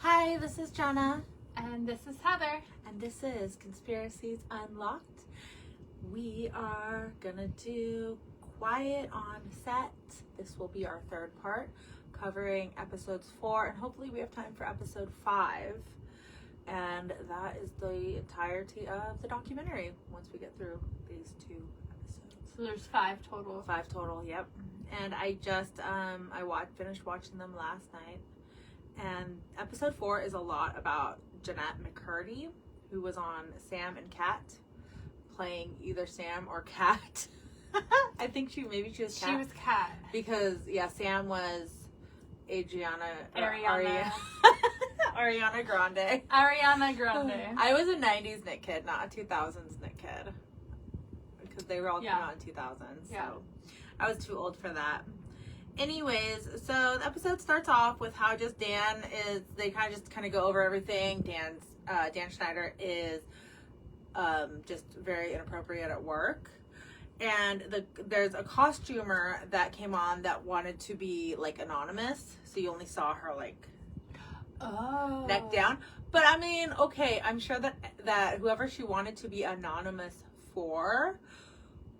Hi, this is Jana. And this is Heather. And this is Conspiracies Unlocked. We are gonna do Quiet on Set. This will be our third part, covering episodes 4, and hopefully we have time for episode 5. And that is the entirety of the documentary once we get through these 2 episodes. So there's 5 total. 5 total, yep. And I just, finished watching them last night. And episode 4 is a lot about Jeanette McCurdy, who was on Sam and Cat, playing either Sam or Cat. I think she was Cat. She was Cat. Because, Sam was Ariana Grande. Ariana Grande. I was a 90s Nick kid, not a 2000s Nick kid. Because they were all coming out in 2000. So I was too old for that. Anyways, so the episode starts off with how just they kind of go over everything. Dan Schneider is just very inappropriate at work. And there's a costumer that came on that wanted to be like anonymous. So you only saw her like neck down. But I mean, okay, I'm sure that whoever she wanted to be anonymous for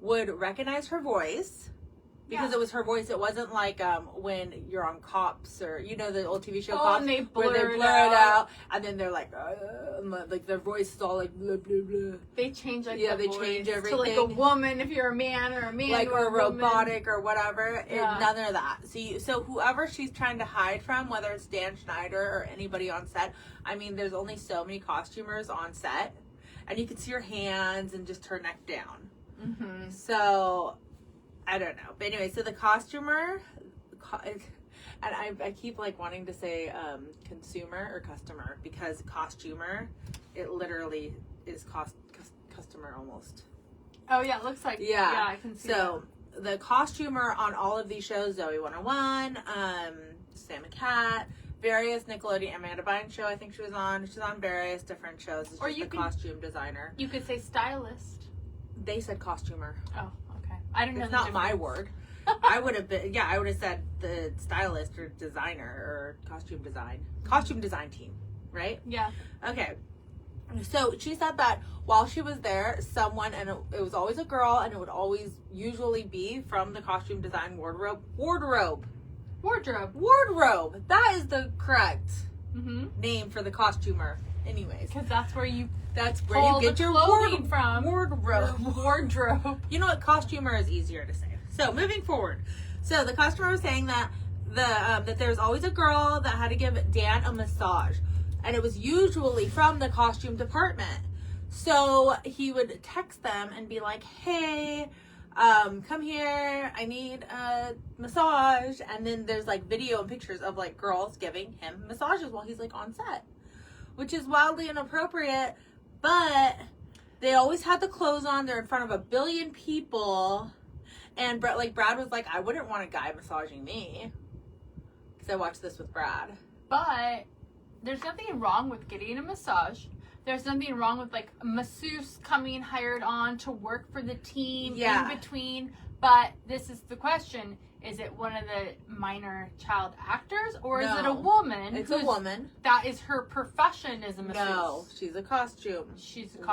would recognize her voice. Because it was her voice. It wasn't like when you're on Cops or, the old TV show Cops. And they where they blur it out. And then they're like their voice is all like blah, blah, blah. They change they voice change everything. to like a woman if you're a man, or a man like, or a robotic or whatever. Yeah. None of that. So whoever she's trying to hide from, whether it's Dan Schneider or anybody on set, I mean, there's only so many costumers on set. And you can see her hands and just her neck down. Mm-hmm. So I don't know. But anyway, so the costumer, and I keep like wanting to say consumer or customer, because costumer, it literally is customer almost. Oh yeah, it looks like I can see so that. The costumer on all of these shows, Zoe 101, Sam and Cat, various Nickelodeon, Amanda Bynes show I think she was on. She's on various different shows. It's just a costume designer. You could say stylist. They said costumer. Oh. I don't know. It's not my word. I would have said the stylist or designer or costume design team, right? Yeah. Okay. So she said that while she was there, someone, and it was always a girl, and it would always usually be from the costume design wardrobe. That is the correct name for the costumer. Anyways, because that's where you get your clothing from. Wardrobe. You know what? Costumer is easier to say. So moving forward, so the costumer was saying that that there's always a girl that had to give Dan a massage, and it was usually from the costume department. So he would text them and be like, "Hey, come here. I need a massage." And then there's like video and pictures of like girls giving him massages while he's like on set, which is wildly inappropriate. But they always had the clothes on. They're in front of a billion people. And Brad was like, I wouldn't want a guy massaging me. Because I watched this with Brad. But there's nothing wrong with getting a massage. There's nothing wrong with like a masseuse coming hired on to work for the team in between. But this is the question. Is it one of the minor child actors, or is it a woman? It's a woman. That is her profession as a masseuse. No, she's a costume. She's a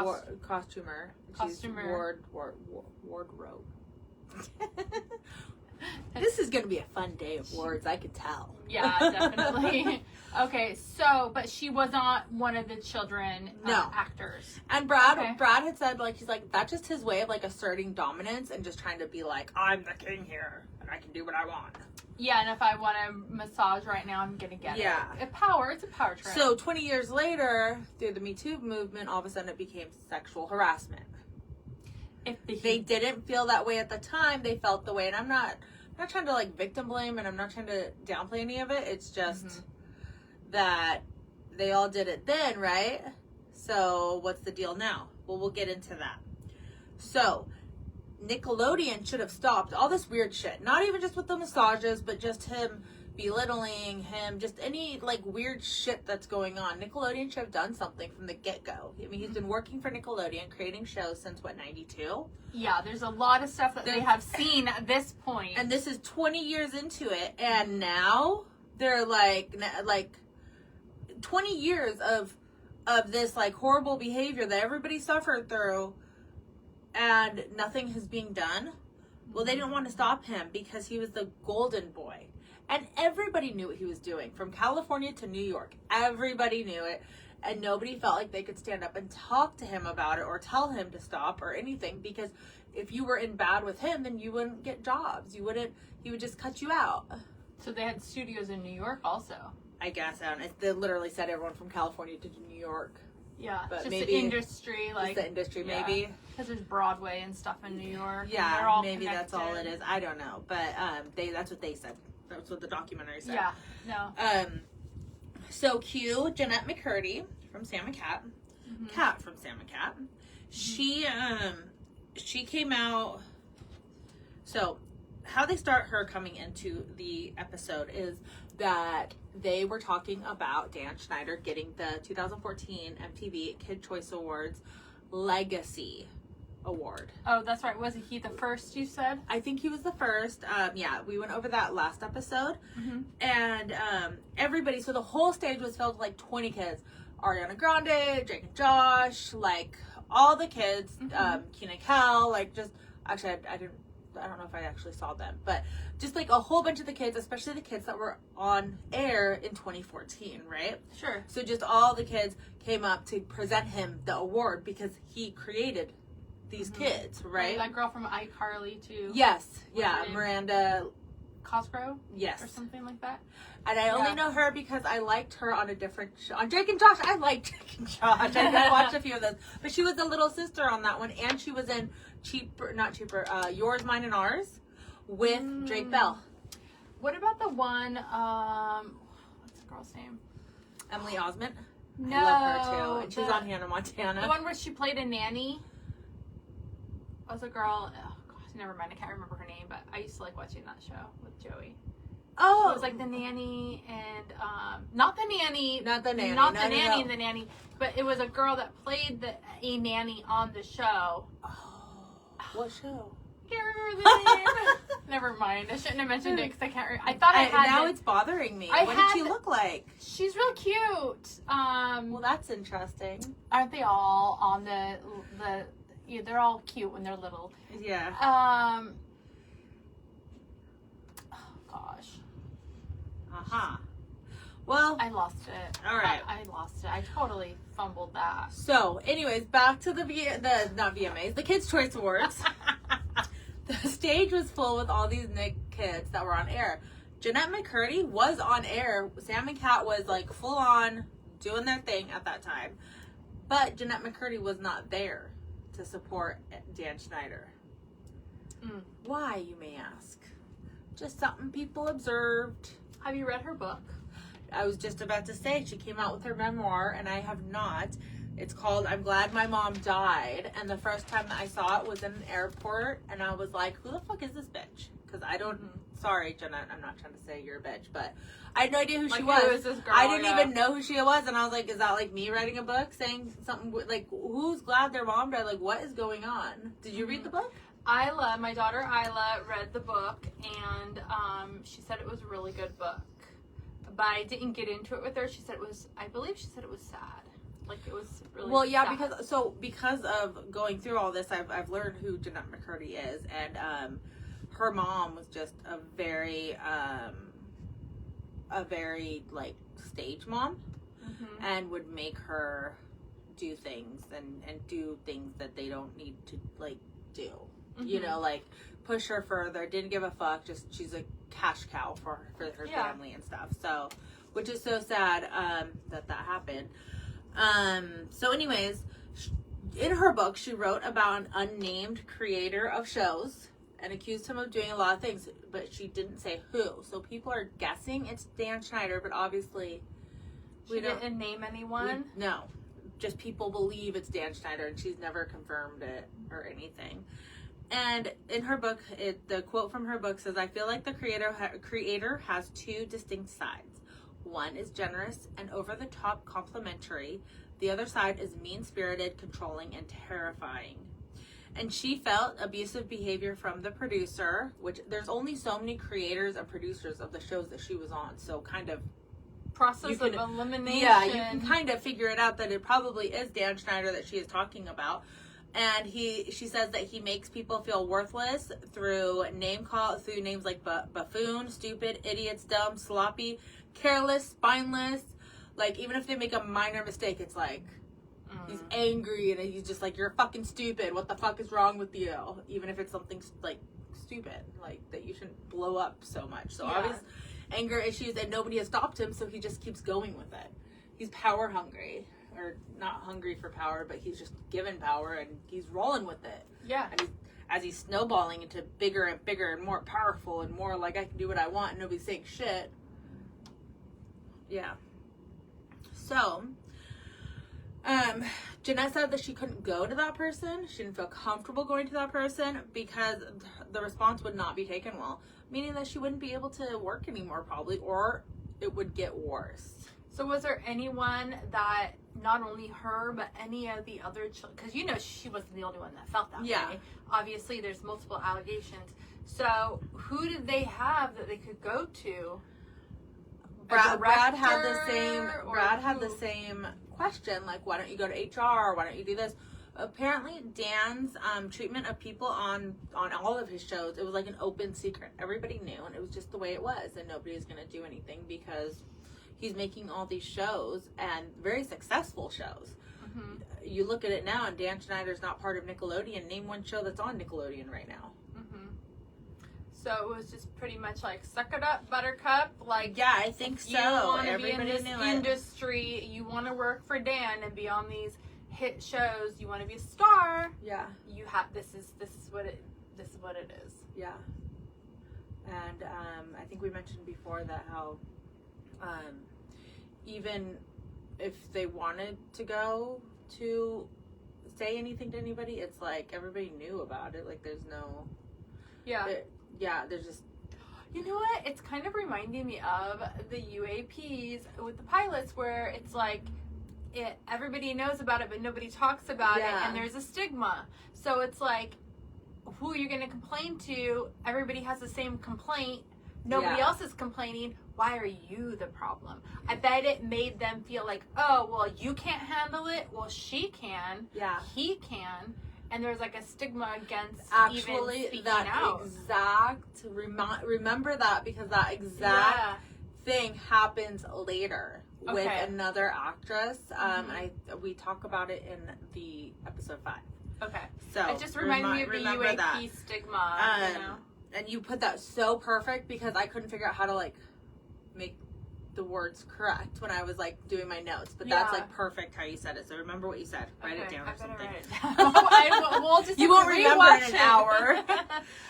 costumer. Wardrobe. This is going to be a fun day of words, I could tell. Yeah, definitely. Okay, but she was not one of the children actors. And Brad had said, he's like, that's just his way of, asserting dominance and just trying to be like, I'm the king here, and I can do what I want. Yeah, and if I want a massage right now, I'm going to get it. It's a power trip. So 20 years later, through the Me Too movement, all of a sudden it became sexual harassment. If they didn't feel that way at the time, they felt the way. And I'm not trying to victim blame, and I'm not trying to downplay any of it. It's just that they all did it then, right? So what's the deal now? Well, we'll get into that. So Nickelodeon should have stopped all this weird shit. Not even just with the massages, but just him belittling him, just any weird shit that's going on. Nickelodeon should have done something from the get-go. I mean, he's been working for Nickelodeon, creating shows since 92? Yeah, there's a lot of stuff that they have seen at this point. And this is 20 years into it, and now they're 20 years of this like horrible behavior that everybody suffered through, and nothing is being done. Well, they didn't want to stop him because he was the golden boy. And everybody knew what he was doing. From California to New York. Everybody knew it. And nobody felt like they could stand up and talk to him about it or tell him to stop or anything. Because if you were in bad with him, then you wouldn't get jobs. He would just cut you out. So they had studios in New York also. I guess. I don't know. They literally said everyone from California to New York. Yeah, but just maybe the industry, like the industry, maybe because there's Broadway and stuff in New York. Yeah, they're all maybe connected. that's all it is. I don't know, but that's what they said. That's what the documentary said. Yeah, no. So Q, Jeanette McCurdy from Sam and Cat, Cat from Sam and Cat. She came out. So how they start her coming into the episode is that they were talking about Dan Schneider getting the 2014 MTV Kid Choice Awards Legacy Award. Oh, that's right. Was he the first, you said? I think he was the first. Yeah, we went over that last episode. And everybody, so the whole stage was filled with like 20 kids. Ariana Grande, Jake and Josh, like all the kids, Keena Kel, like just, actually I don't know if I actually saw them, but just like a whole bunch of the kids, especially the kids that were on air in 2014, right? Sure. So just all the kids came up to present him the award because he created these kids, right? That girl from iCarly too. Yes. Yeah. Miranda Cosgrove? Yes. Or something like that. And I only know her because I liked her on a different show. On Drake and Josh, I liked Drake and Josh. I watched a few of those. But she was the little sister on that one. And she was in Yours, Mine, and Ours with Drake Bell. What about the one, what's the girl's name? Emily Osment. No. I love her too. And she's on Hannah Montana. The one where she played a nanny. Was a girl, oh gosh, never mind, I can't remember her name, but I used to like watching that show with Joey. Oh. It was like the nanny and, not the nanny. Not the nanny. Not the nanny, the nanny. But it was a girl that played a nanny on the show. Oh. What show? Can't remember the name. Never mind. I shouldn't have mentioned it because I can't I thought I had now it's bothering me. What did she look like? She's real cute. Well, that's interesting. Aren't they all on the yeah, they're all cute when they're little. Yeah. Oh gosh. Well, I lost it. All right. I lost it. I totally fumbled that. So, anyways, back to the not VMAs, the Kids' Choice Awards. The stage was full with all these Nick kids that were on air. Jeanette McCurdy was on air. Sam and Cat was like full on doing their thing at that time. But Jeanette McCurdy was not there to support Dan Schneider. Why, you may ask? Just something people observed. Have you read her book? I was just about to say, she came out with her memoir, and I have not. It's called I'm Glad My Mom Died. And the first time that I saw it was in an airport, and I was like, who the fuck is this bitch? Because I don't, sorry, Jenna, I'm not trying to say you're a bitch, but I had no idea who she was. Who is this girl? I didn't even know who she was, and I was like, is that like me writing a book saying something, like, who's glad their mom died? Like, what is going on? Did you read the book? My daughter Isla read the book, and she said it was a really good book. But I didn't get into it with her. She said it was, I believe she said it was sad. Like, it was really well, yeah, sad. because of going through all this, I've learned who Jeanette McCurdy is, and her mom was just a very like stage mom, and would make her do things and do things that they don't need to like do. You know, like push her further, didn't give a fuck, just she's a cash cow for her family and stuff. So, which is so sad that happened. So anyways, in her book, she wrote about an unnamed creator of shows and accused him of doing a lot of things, but she didn't say who. So people are guessing it's Dan Schneider, but obviously she didn't name anyone. No, just people believe it's Dan Schneider, and she's never confirmed it or anything. And in her book, the quote from her book says, I feel like the creator has two distinct sides. One is generous and over-the-top complimentary. The other side is mean-spirited, controlling, and terrifying. And she felt abusive behavior from the producer, which there's only so many creators and producers of the shows that she was on. So kind of process of elimination. Yeah, you can kind of figure it out that it probably is Dan Schneider that she is talking about. And she says that he makes people feel worthless through through names like buffoon, stupid, idiots, dumb, sloppy, careless, spineless. Like, even if they make a minor mistake, it's like, he's angry and he's just like, you're fucking stupid. What the fuck is wrong with you? Even if it's something like stupid, like that you shouldn't blow up so much. So obvious anger issues, and nobody has stopped him, so he just keeps going with it. He's power hungry. Or not hungry for power, but he's just given power and he's rolling with it. Yeah. And as he's snowballing into bigger and bigger and more powerful and more like I can do what I want and nobody's saying shit. Yeah. So, Jeanette said that she couldn't go to that person. She didn't feel comfortable going to that person because the response would not be taken well. Meaning that she wouldn't be able to work anymore probably, or it would get worse. So was there anyone that, not only her, but any of the other children, because she wasn't the only one that felt that way. Obviously, there's multiple allegations. So who did they have that they could go to? Brad had the same question, like, why don't you go to HR? Why don't you do this? Apparently, Dan's treatment of people on all of his shows, it was like an open secret. Everybody knew, and it was just the way it was, and nobody's going to do anything because he's making all these shows and very successful shows. Mm-hmm. You look at it now, and Dan Schneider's not part of Nickelodeon. Name one show that's on Nickelodeon right now. Mm-hmm. So it was just pretty much like, suck it up, Buttercup. Like, yeah, I think so. You want to be in this industry. You want to work for Dan and be on these hit shows. You want to be a star. Yeah. You have this is what it is. Yeah. And I think we mentioned before that how even if they wanted to go to say anything to anybody, it's like everybody knew about it. Like, there's no... there's just... You know what? It's kind of reminding me of the UAPs with the pilots, where it's like everybody knows about it, but nobody talks about it, and there's a stigma. So it's like, who are you going to complain to? Everybody has the same complaint. Nobody else is complaining. Why are you the problem? I bet it made them feel like, oh, well, you can't handle it. Well, she can. Yeah. He can. And there's like a stigma against actually even speaking that out. Remember that, because that exact thing happens later with another actress. We talk about it in the episode 5. Okay. So it just reminded me of the UAP stigma. And you put that so perfect, because I couldn't figure out how to like make the words correct when I was like doing my notes, but that's like perfect how you said it. So remember what you said. Write it down or something. We'll just you won't remember in an hour.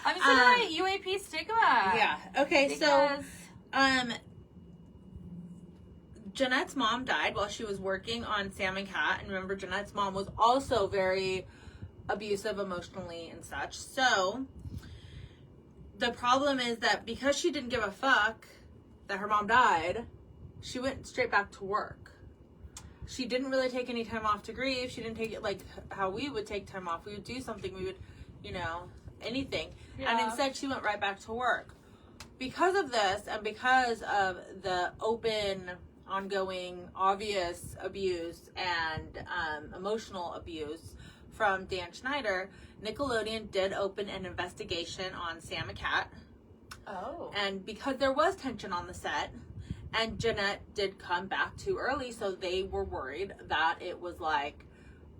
I'm just gonna write UAP stigma. Yeah. Okay. Because... So, Jeanette's mom died while she was working on Sam and Cat, and remember, Jeanette's mom was also very abusive emotionally and such. So the problem is that because she didn't give a fuck that her mom died, she went straight back to work. She didn't really take any time off to grieve. She didn't take it like how we would take time off. We would do something. We would, anything. Yeah. And instead, she went right back to work. Because of this, and because of the open, ongoing, obvious abuse and emotional abuse from Dan Schneider, Nickelodeon did open an investigation on Sam and Cat. Oh. And because there was tension on the set, and Jeanette did come back too early, so they were worried that it was like,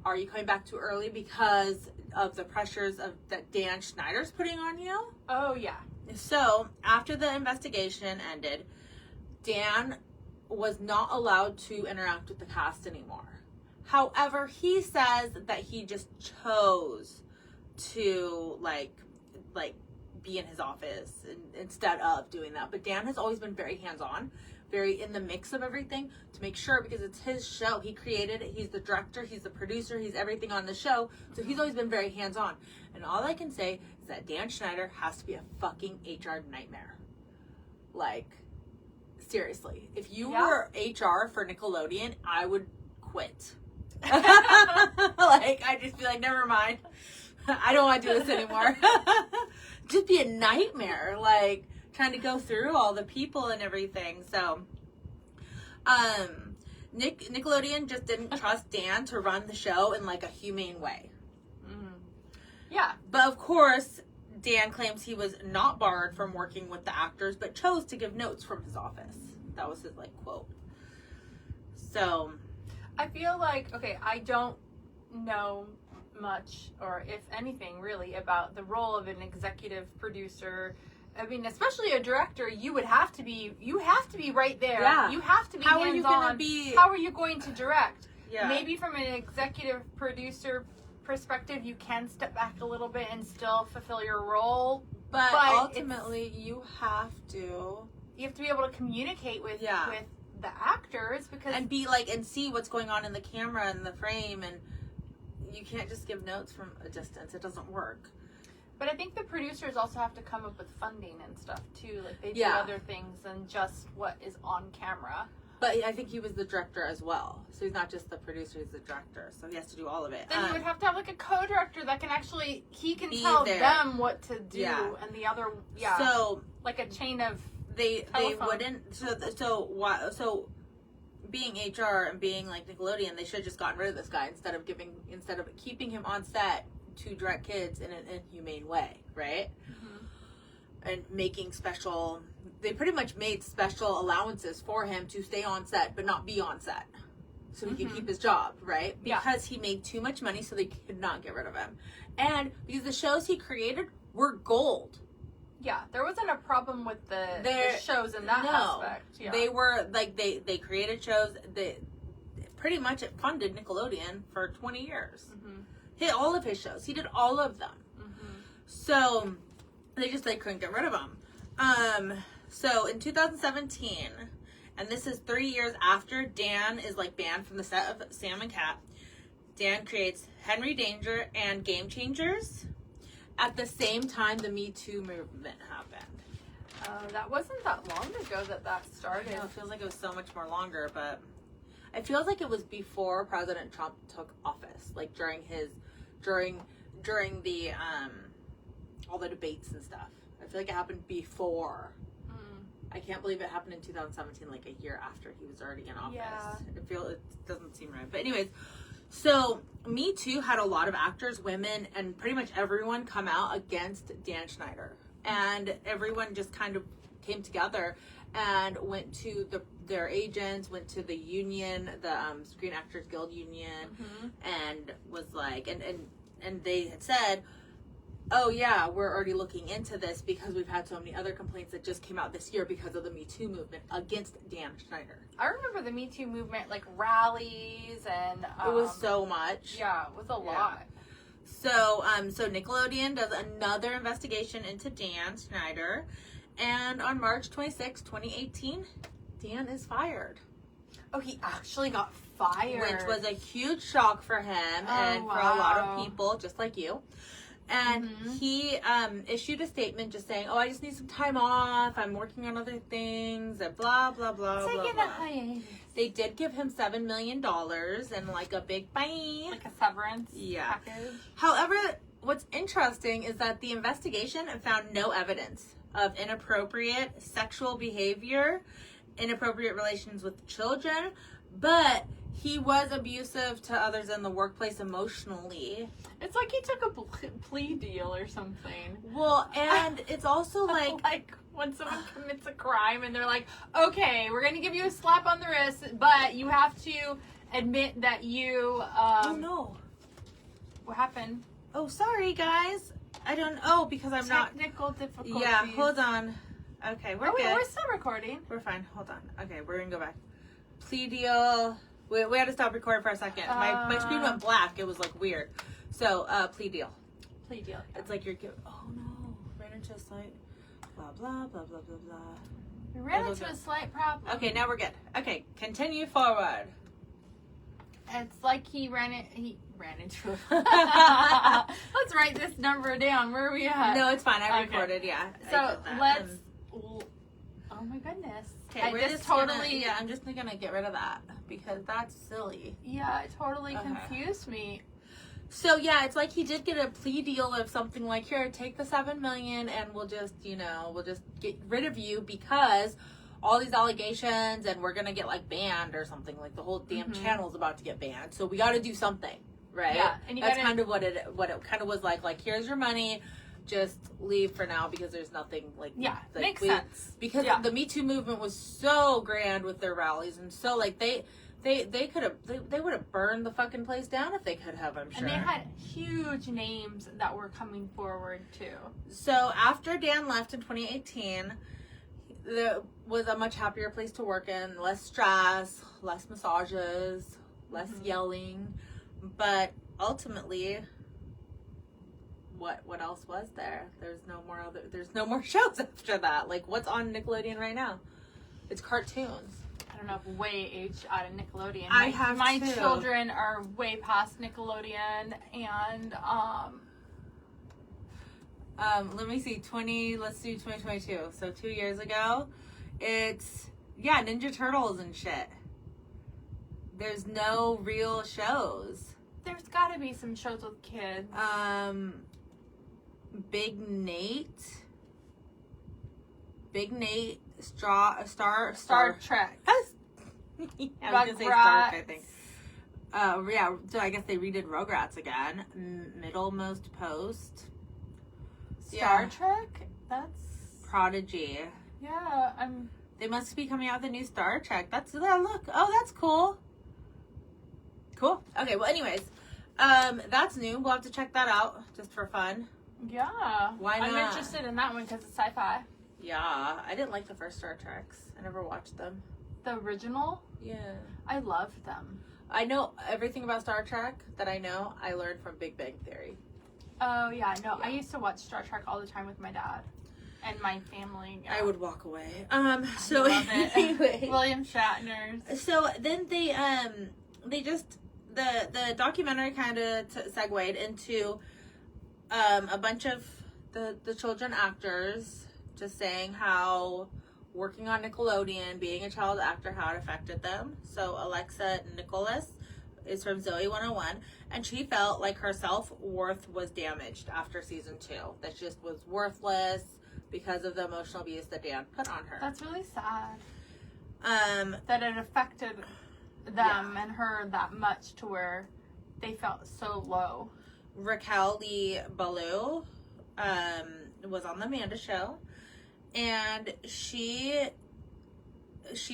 are you coming back too early because of the pressures that Dan Schneider's putting on you? Oh, yeah. So, after the investigation ended, Dan was not allowed to interact with the cast anymore. However, he says that he just chose to, like be in his office instead of doing that. But Dan has always been very hands-on, very in the mix of everything to make sure, because it's his show. He created it. He's the director. He's the producer. He's everything on the show. So he's always been very hands-on. And all I can say is that Dan Schneider has to be a fucking HR nightmare. Like, seriously. If you were HR for Nickelodeon, I would quit. Like, I'd just be like, never mind. I don't want to do this anymore. Just be a nightmare, like trying to go through all the people and everything. So Nickelodeon just didn't trust Dan to run the show in like a humane way. Mm-hmm. Yeah. But of course, Dan claims he was not barred from working with the actors, but chose to give notes from his office. That was his like quote. So, I feel like, okay, I don't know much, or if anything really, about the role of an executive producer. I mean, especially a director, you have to be right there. Yeah. You have to be How hands-on. are you going to be? How are you going to direct? Yeah. Maybe from an executive producer perspective, you can step back a little bit and still fulfill your role. But ultimately, you have to be able to communicate with the actors, because and be like and see what's going on in the camera and the frame, and you can't just give notes from a distance. It doesn't work. But I think the producers also have to come up with funding and stuff too. Like they do other things than just what is on camera. But I think he was the director as well. So he's not just the producer, he's the director. So he has to do all of it. Then you would have to have like a co-director that can actually, he can tell them what to do. Yeah. And the other, So like a chain of They wouldn't, so being HR and being like Nickelodeon, they should have just gotten rid of this guy instead of keeping him on set to direct kids in an inhumane way, right? Mm-hmm. And making they pretty much made special allowances for him to stay on set but not be on set, so he could keep his job, right? Because he made too much money, so they could not get rid of him, and because the shows he created were gold. Yeah, there wasn't a problem with the shows in that aspect. Yeah. They were like they created shows that pretty much it funded Nickelodeon for 20 years. Mm-hmm. Hit all of his shows. He did all of them. Mm-hmm. So they couldn't get rid of him. So in 2017, and this is 3 years after Dan is like banned from the set of Sam and Cat, Dan creates Henry Danger and Game Changers. At the same time, the Me Too movement happened. That wasn't that long ago that started. It feels like it was so much more longer, but it feels like it was before President Trump took office, like during the all the debates and stuff. I feel like it happened before. I can't believe it happened in 2017, like a year after he was already in office. Yeah. It doesn't seem right. But anyways, so Me Too had a lot of actors, women, and pretty much everyone come out against Dan Schneider. And everyone just kind of came together and went to their agents, went to the union, the Screen Actors Guild Union, and was like, and they had said, oh yeah, we're already looking into this because we've had so many other complaints that just came out this year because of the Me Too movement against Dan Schneider. I remember the Me Too movement, like rallies and it was so much. Yeah, it was a lot. So Nickelodeon does another investigation into Dan Schneider, and on March 26, 2018, Dan is fired. Oh, he actually got fired, which was a huge shock for him and for a lot of people, just like you. And he issued a statement just saying, oh, I just need some time off. I'm working on other things and blah, blah, blah, blah, Taking blah. a hiatus. They did give him $7 million and like a big bye. Like a severance package. However, what's interesting is that the investigation found no evidence of inappropriate sexual behavior, inappropriate relations with children, but he was abusive to others in the workplace emotionally. It's like he took a plea deal or something. Well, and it's also like when someone commits a crime and they're like, okay, we're going to give you a slap on the wrist, but you have to admit that you... oh, no. What happened? Oh, sorry, guys. Because I'm not... Technical difficulties. Yeah, hold on. Okay, we're good. We're still recording. We're fine. Hold on. Okay, we're going to go back. Plea deal... We had to stop recording for a second. My screen went black. It was like weird. So, plea deal. Plea deal. Yeah. It's like you're giving, oh no, ran into a slight, blah, blah, blah, blah, blah, blah. We ran into a slight problem. Okay, now we're good. Okay, continue forward. It's like he ran into a... Let's write this number down. Where are we at? No, it's fine. I recorded, yeah. So, let's... Oh my goodness. Okay, we're just totally... I'm just going to get rid of that because that's silly. Yeah, it totally confused me. So, yeah, it's like he did get a plea deal of something like, here, take the $7 million and we'll just get rid of you because all these allegations and we're gonna get like banned or something. Like the whole damn channel's about to get banned, so we got to do something, right? Yeah, and that's kind of what it kind of was like. Like, here's your money, just leave for now because there's nothing like makes sense. Because the Me Too movement was so grand with their rallies, and so like they would have burned the fucking place down if they could have, I'm sure. And they had huge names that were coming forward too. So after Dan left in 2018, there was a much happier place to work in, less stress, less massages, less yelling, but ultimately, what else was there? There's no more shows after that. Like, what's on Nickelodeon right now? It's cartoons. I don't know if way aged out of Nickelodeon. My children are way past Nickelodeon, and let me see, let's do 2022. So 2 years ago, it's Ninja Turtles and shit. There's no real shows. There's got to be some shows with kids. Big Nate, Star Trek. I was gonna say Star Trek, I think. So I guess they redid Rugrats again. Middlemost Post. Star Trek? That's Prodigy. Yeah, They must be coming out with a new Star Trek. Look. Oh, that's cool. Cool. Okay, well, anyways, that's new. We'll have to check that out just for fun. Yeah. Why not? I'm interested in that one because it's sci-fi. Yeah, I didn't like the first Star Treks. I never watched them. The original? Yeah. I loved them. I know everything about Star Trek that I know. I learned from Big Bang Theory. Oh, yeah. No, I used to watch Star Trek all the time with my dad and my family. Yeah. I would walk away. So anyway. William Shatner. So then they just, the documentary kind of segued into a bunch of the children actors just saying how working on Nickelodeon, being a child actor, how it affected them. So Alexa Nicholas is from Zoe 101, and she felt like her self-worth was damaged after season 2. That she just was worthless because of the emotional abuse that Dan put on her. That's really sad. That it affected them and her that much to where they felt so low. Raquel Lee Ballou was on the Amanda Show, and she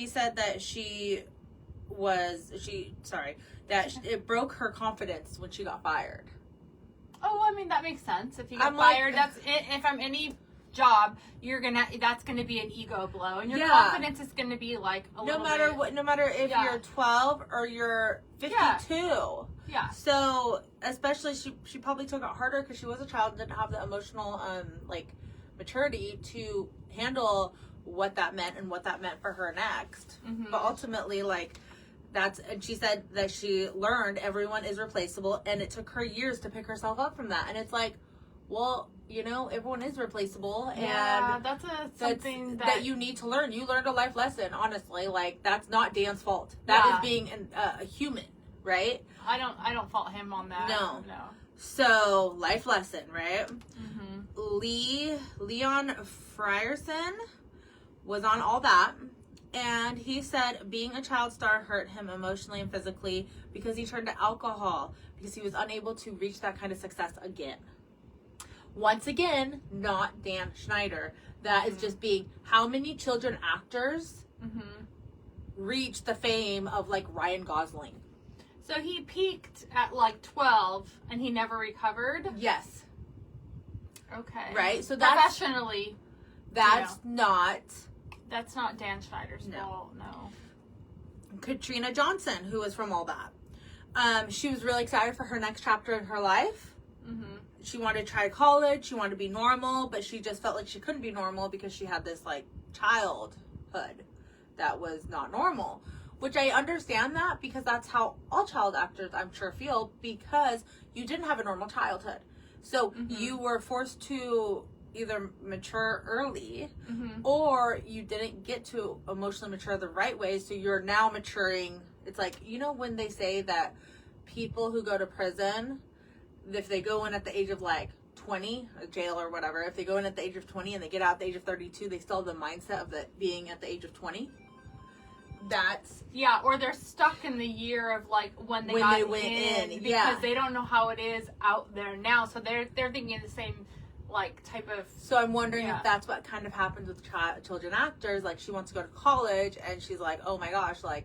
said that it broke her confidence when she got fired. Oh, I mean, that makes sense. If you get fired, that's it. If I'm any job, that's gonna be an ego blow, and your confidence is gonna be like no matter if you're 12 or you're 52. Yeah. So especially she probably took it harder because she was a child and didn't have the emotional maturity to handle what that meant and what that meant for her next. Mm-hmm. But ultimately, and she said that she learned everyone is replaceable, and it took her years to pick herself up from that. And it's like, well, everyone is replaceable, and that's something that you need to learn. You learned a life lesson, honestly. Like, that's not Dan's fault. That is being a human, right? I don't fault him on that. No. So, life lesson, right? Mm-hmm. Leon Frierson was on All That, and he said being a child star hurt him emotionally and physically because he turned to alcohol because he was unable to reach that kind of success again. Once again, not Dan Schneider. That is just being, how many children actors reach the fame of Ryan Gosling? So he peaked at 12 and he never recovered? Yes. Okay. Right? So professionally, that's not Dan Schneider's fault. No. Katrina Johnson, who was from All That. She was really excited for her next chapter in her life. Mm-hmm. She wanted to try college. She wanted to be normal, but she just felt like she couldn't be normal because she had this childhood that was not normal. Which I understand that because that's how all child actors, I'm sure, feel, because you didn't have a normal childhood. So you were forced to either mature early or you didn't get to emotionally mature the right way. So you're now maturing. It's like, when they say that people who go to prison, if they go in at the age of 20, jail or whatever, if they go in at the age of 20 and they get out at the age of 32, they still have the mindset of being at the age of 20. That's... Yeah, or they're stuck in the year of, like, when they went in. Because they don't know how it is out there now. So they're thinking the same, like, type of... So I'm wondering if that's what kind of happens with children actors. Like, she wants to go to college, and she's like, oh my gosh, like,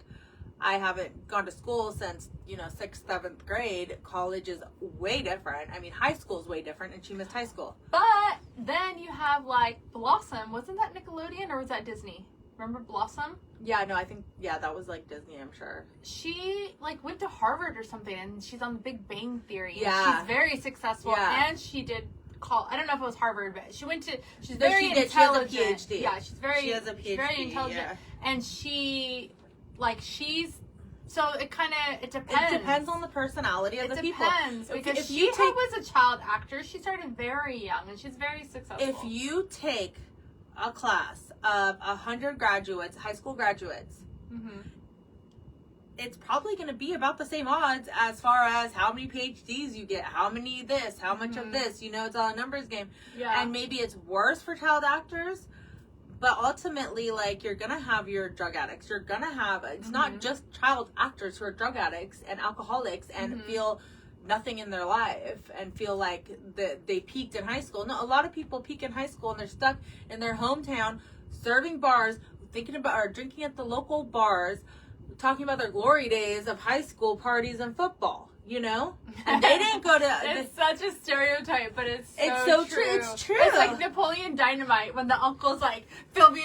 I haven't gone to school since, 6th, 7th grade. College is way different. I mean, high school is way different, and she missed high school. But then you have, like, Blossom. Wasn't that Nickelodeon, or was that Disney? Remember Blossom? Yeah, no, I think, that was, like, Disney, I'm sure. She, like, went to Harvard or something, and she's on The Big Bang Theory. Yeah. She's very successful, and she did I don't know if it was Harvard, but she went to, she's but very intelligent. She has a PhD. Yeah, she has a PhD. She's very intelligent. Yeah. And so it depends. It depends on the personality of the people. It depends, because she was a child actor. She started very young, and she's very successful. If you take a class of 100 graduates, high school graduates, it's probably going to be about the same odds as far as how many PhDs you get, how many this, how much of this. It's all a numbers game. Yeah. And maybe it's worse for child actors, but ultimately, like, you're going to have your drug addicts. You're going to have, it's not just child actors who are drug addicts and alcoholics and feel nothing in their life and feel like they peaked in high school. No, a lot of people peak in high school and they're stuck in their hometown serving bars, thinking about or drinking at the local bars, talking about their glory days of high school parties and football, And they didn't go to... It's such a stereotype, but it's so true. It's true. It's like Napoleon Dynamite when the uncle's like throwing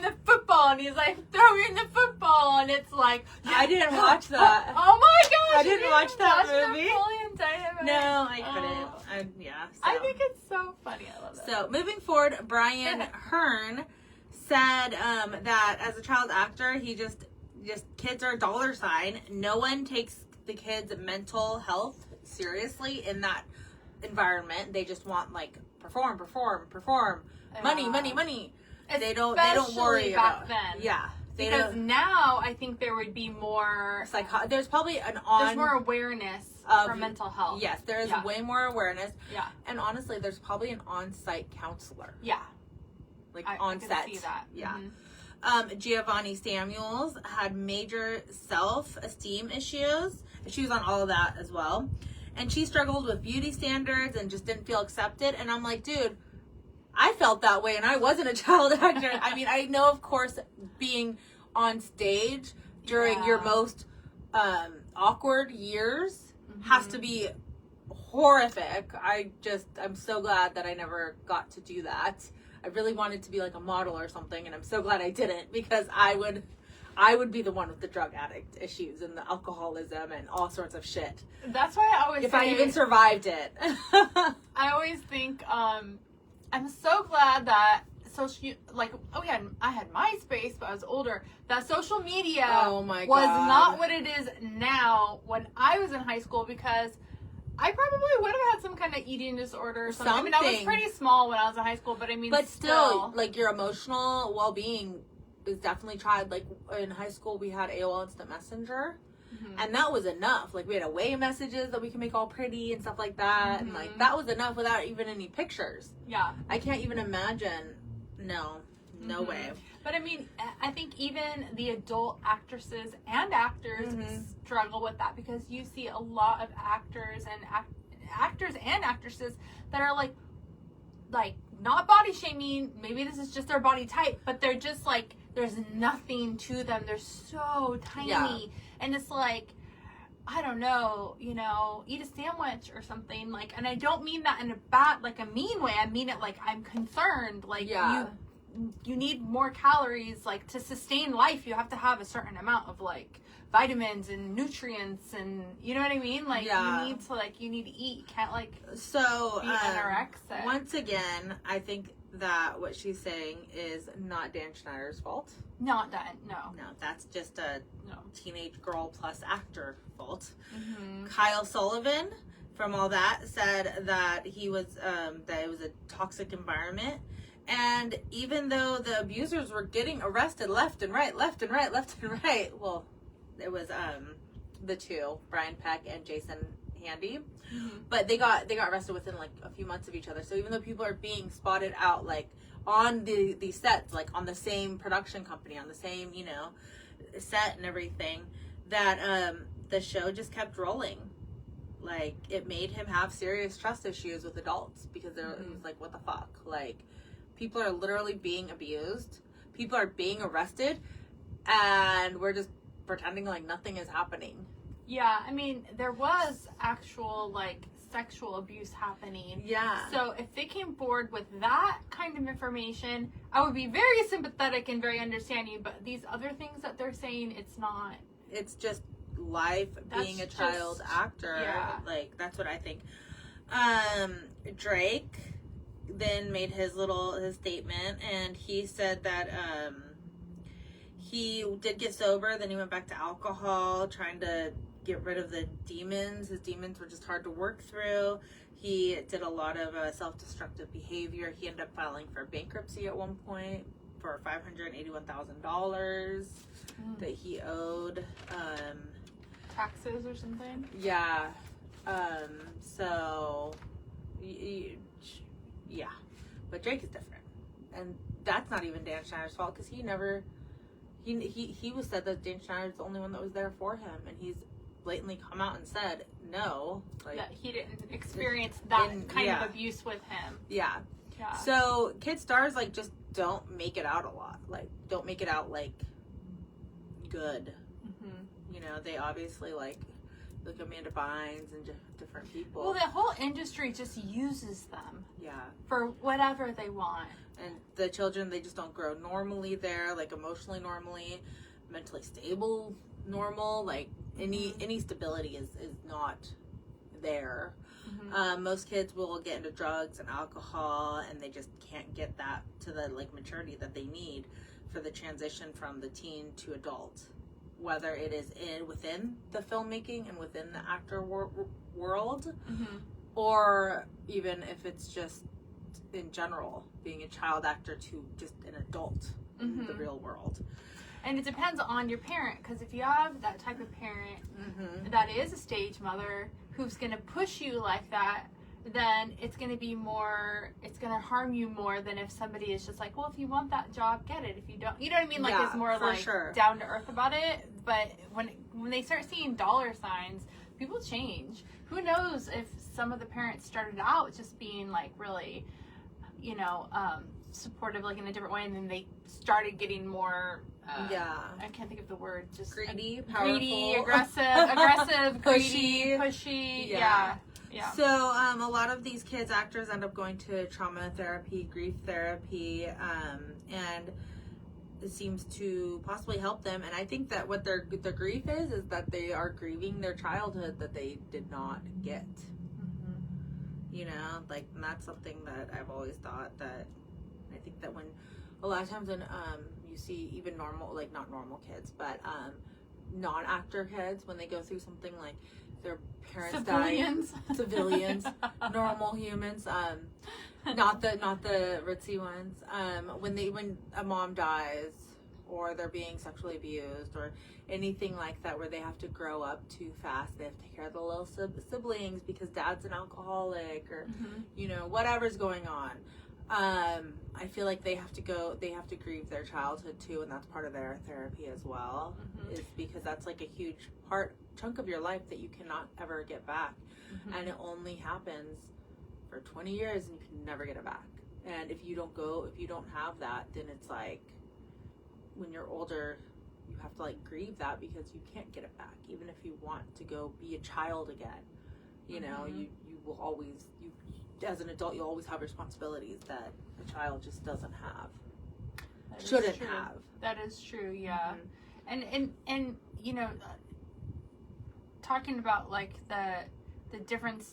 the football, and he's like throwing the football, and it's like... I didn't watch that. Oh my gosh! I didn't watch that movie. Napoleon Dynamite. No, I couldn't. I think it's so funny. I love it. So, moving forward, Brian Hearn said that as a child actor, he just kids are a dollar sign. No one takes the kids' mental health seriously in that environment. They just want, like, perform, money. They don't worry about then. Yeah. Because now I think there would be more there's probably there's more awareness for mental health. Yes, there is way more awareness. Yeah. And honestly, there's probably an on-site counselor. Yeah. Like on set. I can see that. Yeah. Giovanni Samuels had major self-esteem issues. She was on all of that as well. And she struggled with beauty standards and just didn't feel accepted. And I'm like, dude, I felt that way and I wasn't a child actor. I mean, I know, of course, being on stage during your most awkward years has to be horrific. I'm so glad that I never got to do that. I really wanted to be like a model or something, and I'm so glad I didn't, because I would be the one with the drug addict issues and the alcoholism and all sorts of shit. That's why I always I even survived it. I always think I'm so glad that I had MySpace, but I was older. That social media was not what it is now when I was in high school, because I probably would have had some kind of eating disorder or something. I mean, I was pretty small when I was in high school, but I mean, but still, like, your emotional well-being is definitely tried. Like, in high school, we had AOL Instant Messenger, and that was enough. Like, we had away messages that we could make all pretty and stuff like that, and like that was enough without even any pictures. Yeah, I can't even imagine. No way. But I mean, I think even the adult actresses and actors struggle with that, because you see a lot of actors and actresses that are like not body shaming. Maybe this is just their body type, but they're just like, there's nothing to them. They're so tiny, and it's like, I don't know, eat a sandwich or something, like, and I don't mean that in a bad, like, a mean way. I mean it like, I'm concerned, like, you need more calories, like, to sustain life. You have to have a certain amount of, like, vitamins and nutrients, and you know what I mean? Like, you need to eat. You can't, like, be anorexic. Once again, I think that what she's saying is not Dan Schneider's fault. Not Dan, no. No, that's just a teenage girl plus actor fault. Kyle Sullivan, from all that, said that he was, that it was a toxic environment. And even though the abusers were getting arrested left and right, well, it was the two, Brian Peck and Jason handy. But they got arrested within like a few months of each other. So even though people are being spotted out like on the sets, like on the same production company, on the same, you know, set and everything, that the show just kept rolling. Like, it made him have serious trust issues with adults because it was like, what the fuck? Like, people are literally being abused. People are being arrested, and we're just pretending like nothing is happening. Yeah, I mean, there was actual, like, sexual abuse happening. Yeah. So if they came forward with that kind of information, I would be very sympathetic and very understanding. But these other things that they're saying, it's not. It's just life being a child actor. Yeah. Like, that's what I think. Drake then made his statement, and he said that he did get sober, then he went back to alcohol, trying to get rid of the demons. His demons were just hard to work through. He did a lot of self-destructive behavior. He ended up filing for bankruptcy at one point for $581,000 that he owed. Taxes or something? Yeah. So, yeah. But Drake is different. And that's not even Dan Schneider's fault, because he was said that Dan Schneider's the only one that was there for him, and he's blatantly come out and said no. Like, that he didn't experience that kind of abuse with him. Yeah. Yeah. So, kid stars, like, just don't make it out a lot. Like, don't make it out, like, good. You know, they obviously, like Amanda Bynes and different people. Well, the whole industry just uses them. Yeah. For whatever they want. And the children, they just don't grow normally there, like emotionally normally, mentally stable normal. Like, any stability is not there. Most kids will get into drugs and alcohol, and they just can't get that to the, like, maturity that they need for the transition from the teen to adult. Whether it is within the filmmaking and within the actor world, or even if it's just in general, being a child actor to just an adult in the real world. And it depends on your parent, because if you have that type of parent that is a stage mother who's going to push you like that, then it's going to be more, it's going to harm you more than if somebody is just like, well, if you want that job, get it. If you don't, you know what I mean? Like, it's more like down to earth about it. But when they start seeing dollar signs, people change. Who knows if some of the parents started out just being like really, you know, supportive, like in a different way, and then they started getting more, I can't think of the word, just greedy, powerful, aggressive, pushy. Yeah. So a lot of these kids actors end up going to trauma therapy, grief therapy, and it seems to possibly help them. And I think that what their grief is that they are grieving their childhood that they did not get. You know, like, and that's something that I've always thought, that I think that when a lot of times when you see even normal, like, not normal kids, but non-actor kids, when they go through something like their parents civilians, normal humans, not the ritzy ones, when a mom dies, or they're being sexually abused, or anything like that, where they have to grow up too fast, they have to take care of the little siblings because dad's an alcoholic, or you know, whatever's going on. I feel like they have to grieve their childhood too, and that's part of their therapy as well, is because that's like a huge chunk of your life that you cannot ever get back, and it only happens for 20 years and you can never get it back. And if you don't have that, then it's like, when you're older, you have to, like, grieve that, because you can't get it back. Even if you want to go be a child again, you know, you will always, as an adult, you'll always have responsibilities that a child just doesn't have. Shouldn't have. That is true, yeah. And you know, talking about, like, the different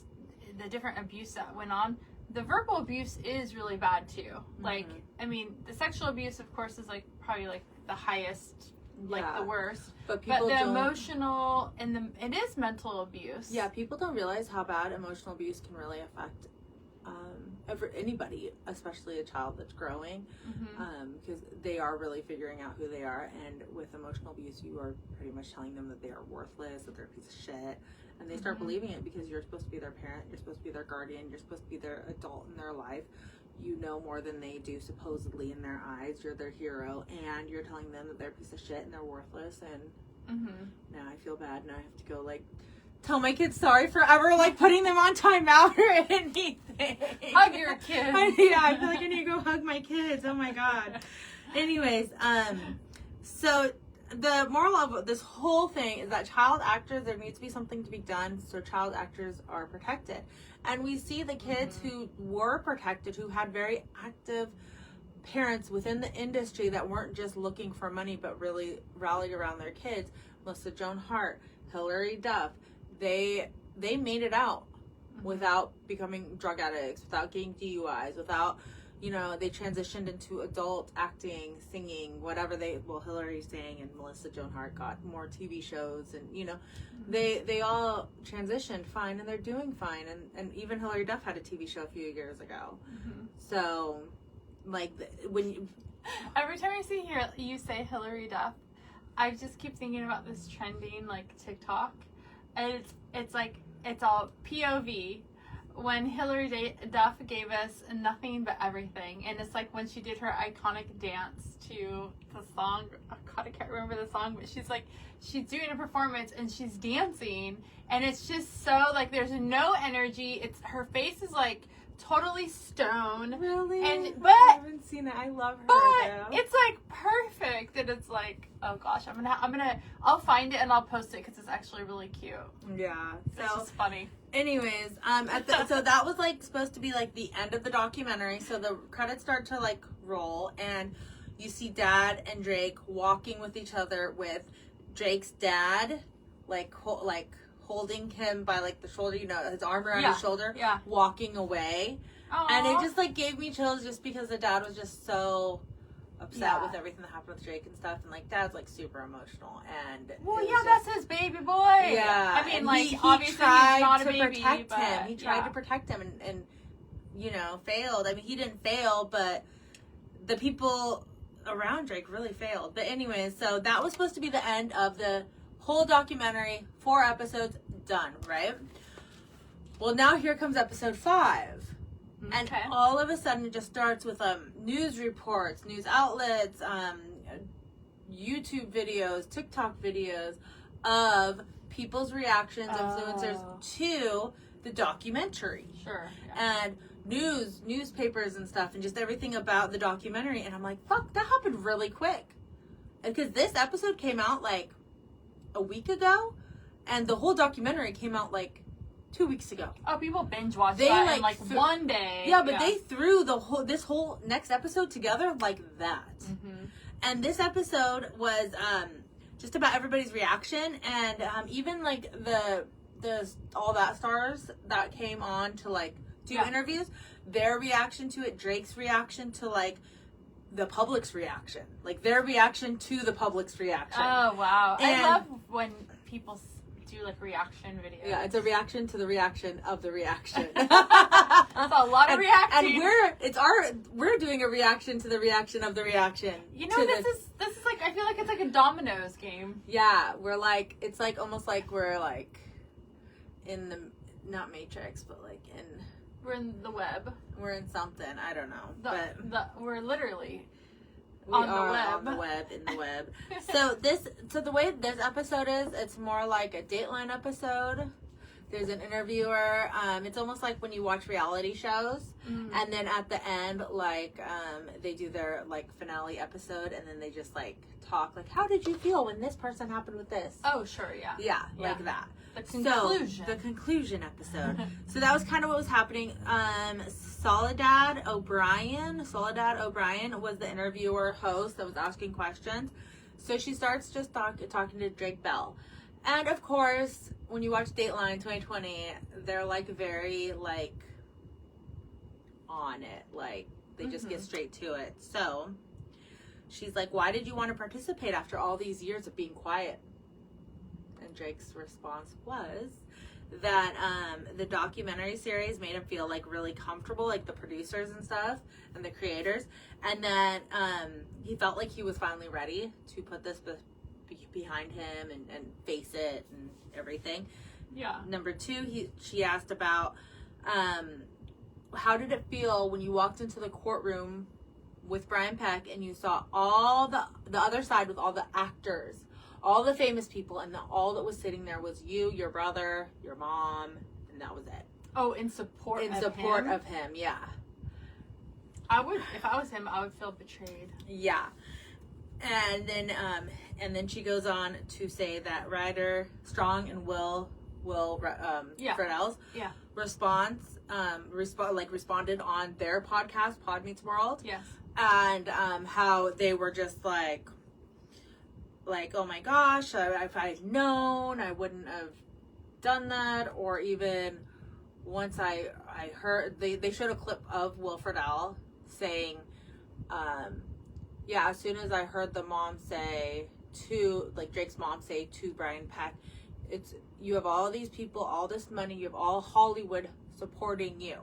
abuse that went on, the verbal abuse is really bad too. Like, I mean, the sexual abuse, of course, is like probably like the highest, like the worst. But the emotional and it is mental abuse. Yeah, people don't realize how bad emotional abuse can really affect anybody, especially a child that's growing, because they are really figuring out who they are. And with emotional abuse, you are pretty much telling them that they are worthless, that they're a piece of shit, and they start believing it because you're supposed to be their parent, you're supposed to be their guardian, you're supposed to be their adult in their life. You know more than they do, supposedly, in their eyes. You're their hero, and you're telling them that they're a piece of shit and they're worthless. And now I feel bad. Now I have to go, like, tell my kids sorry for ever, like, putting them on timeout or anything. Hug your kids. I feel like I need to go hug my kids. Oh my God. Anyways, so the moral of this whole thing is that child actors, there needs to be something to be done so child actors are protected. And we see the kids who were protected, who had very active parents within the industry that weren't just looking for money, but really rallied around their kids. Melissa Joan Hart, Hilary Duff, they made it out without becoming drug addicts, without getting DUIs, without, you know, they transitioned into adult acting, singing, whatever Hilary sang, and Melissa Joan Hart got more TV shows, and, you know, they all transitioned fine, and they're doing fine, and even Hilary Duff had a TV show a few years ago. So, like, every time I see you say Hilary Duff, I just keep thinking about this trending, like, TikTok, and it's like, it's all POV. When Hilary Duff gave us Nothing But Everything, and it's like when she did her iconic dance to the song, oh God, I can't remember the song, but she's doing a performance and she's dancing, and it's just so, like, there's no energy. Her face is like totally stone. Really? But I haven't seen it. I love her. But it's like perfect, and it's like, oh gosh, I'll find it and I'll post it because it's actually really cute. Yeah. So it's just funny. Anyways, so that was, like, supposed to be, like, the end of the documentary. So the credits start to, like, roll, and you see Dad and Drake walking with each other, with Drake's dad, like holding him by, like, the shoulder, you know, his arm around his shoulder, walking away. Aww. And it just, like, gave me chills just because the dad was just so upset with everything that happened with Drake and stuff, and, like, Dad's, like, super emotional, and that's his baby boy. Yeah, I mean, and like, he obviously tried he's not to a baby, protect but, him. He tried to protect him, and you know, failed. I mean, he didn't fail, but the people around Drake really failed. But anyways, so that was supposed to be the end of the whole documentary. 4 episodes done, right? Well, now here comes episode 5. And all of a sudden it just starts with news reports, news outlets, YouTube videos, TikTok videos of people's reactions, influencers to the documentary. Sure. Yeah. And newspapers and stuff, and just everything about the documentary. And I'm like, fuck, that happened really quick. Because this episode came out like a week ago, and the whole documentary came out like 2 weeks ago. Oh, people binge watched that in like one day. Yeah, but they threw this whole next episode together like that. And this episode was just about everybody's reaction, and even like the All That stars that came on to like do interviews, their reaction to it, Drake's reaction to like the public's reaction, like their reaction to the public's reaction. Oh wow! And I love when people do like reaction videos. Yeah, it's a reaction to the reaction of the reaction. That's a lot of reacting. And we're doing a reaction to the reaction of the reaction. You know, this is like, I feel like it's like a dominoes game. Yeah, we're like, it's like almost like we're like in the, not Matrix, but like we're in the web. We're in something, I don't know. We're literally on the web, in the web. So the way this episode is, it's more like a Dateline episode. There's an interviewer. It's almost like when you watch reality shows, and then at the end, like, they do their like finale episode, and then they just like talk, like, how did you feel when this person happened with this? Oh, sure, yeah. Yeah, like that. The conclusion. So, the conclusion episode. So that was kind of what was happening. Soledad O'Brien was the interviewer host that was asking questions. So she starts just talking to Drake Bell. And of course, when you watch Dateline 2020, they're like very like on it. Like they just get straight to it. So she's like, why did you want to participate after all these years of being quiet? And Drake's response was that the documentary series made him feel like really comfortable, like the producers and stuff and the creators, and that he felt like he was finally ready to put this behind him and face it and everything. Yeah. Number 2, she asked about how did it feel when you walked into the courtroom with Brian Peck and you saw all the other side with all the actors, all the famous people, and all that was sitting there was you, your brother, your mom, and that was it. Oh, in support of him, yeah. I would, if I was him, I would feel betrayed. Yeah. And then she goes on to say that Ryder Strong and Will Friedle's responded on their podcast, Pod Meets World. Yes. And how they were just like, oh my gosh, if I'd known, I wouldn't have done that. Or even once I heard, they showed a clip of Will Friedle saying, as soon as I heard the mom say Drake's mom say to Brian Peck, you have all these people, all this money, you have all Hollywood supporting you.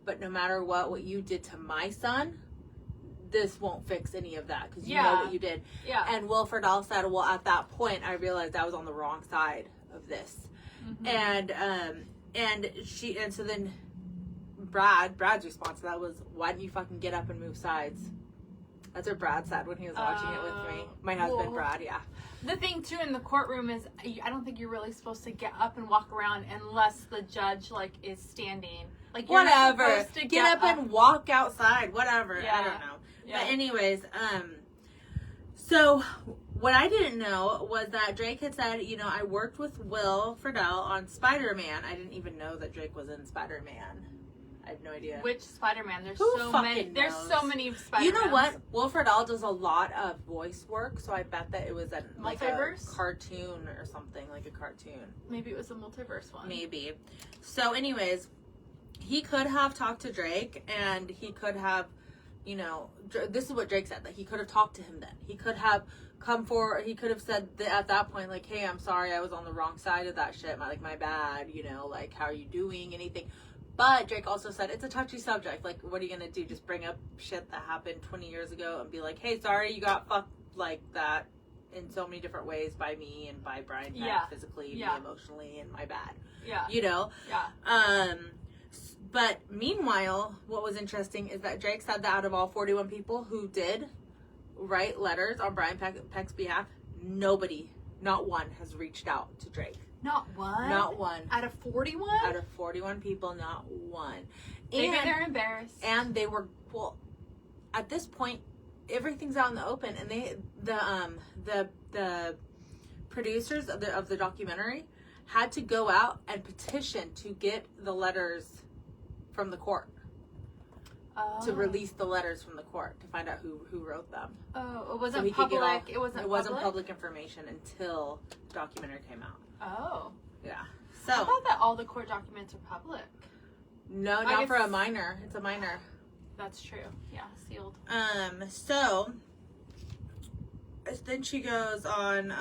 But no matter what you did to my son, this won't fix any of that because you know what you did. Yeah. And Will Friedle said, well, at that point, I realized I was on the wrong side of this. Mm-hmm. And so then Brad's response to that was, why didn't you fucking get up and move sides? That's what Brad said when he was watching it with me. My husband, Brad, yeah. The thing, too, in the courtroom is I don't think you're really supposed to get up and walk around unless the judge, is standing. You're whatever. Supposed to get up and walk outside. Whatever. Yeah. I don't know. Yeah. But anyways, so what I didn't know was that Drake had said, I worked with Will Friedle on Spider-Man. I didn't even know that Drake was in Spider-Man. I had no idea. Which Spider-Man? There's Who so fucking many. knows? There's so many Spider-Mans. You know what? Will Friedle does a lot of voice work, so I bet that it was a cartoon or something, like a cartoon. Maybe it was a multiverse one. Maybe. So anyways, he could have talked to Drake, and he could have, this is what Drake said, that he could have talked to him then. He could have come forward, he could have said at that point, hey, I'm sorry, I was on the wrong side of that shit, my bad, how are you doing, anything. But Drake also said it's a touchy subject. What are you going to do? Just bring up shit that happened 20 years ago and be like, hey, sorry, you got fucked like that in so many different ways by me and by Brian Peck, physically, me emotionally, and my bad. Yeah. Yeah. But meanwhile, what was interesting is that Drake said that out of all 41 people who did write letters on Brian Peck's behalf, nobody, not one, has reached out to Drake. Not one? Not one. Out of 41? Out of 41 people, not one. Maybe they're embarrassed. And they were, at this point, everything's out in the open. And the producers of the documentary had to go out and petition to get the letters from the court. To release the letters from the court to find out who wrote them. Oh, it wasn't public. It wasn't public information until the documentary came out. Oh. Yeah. So I thought that all the court documents are public. No, not for a minor. It's a minor. That's true. Yeah, sealed. So then she goes on,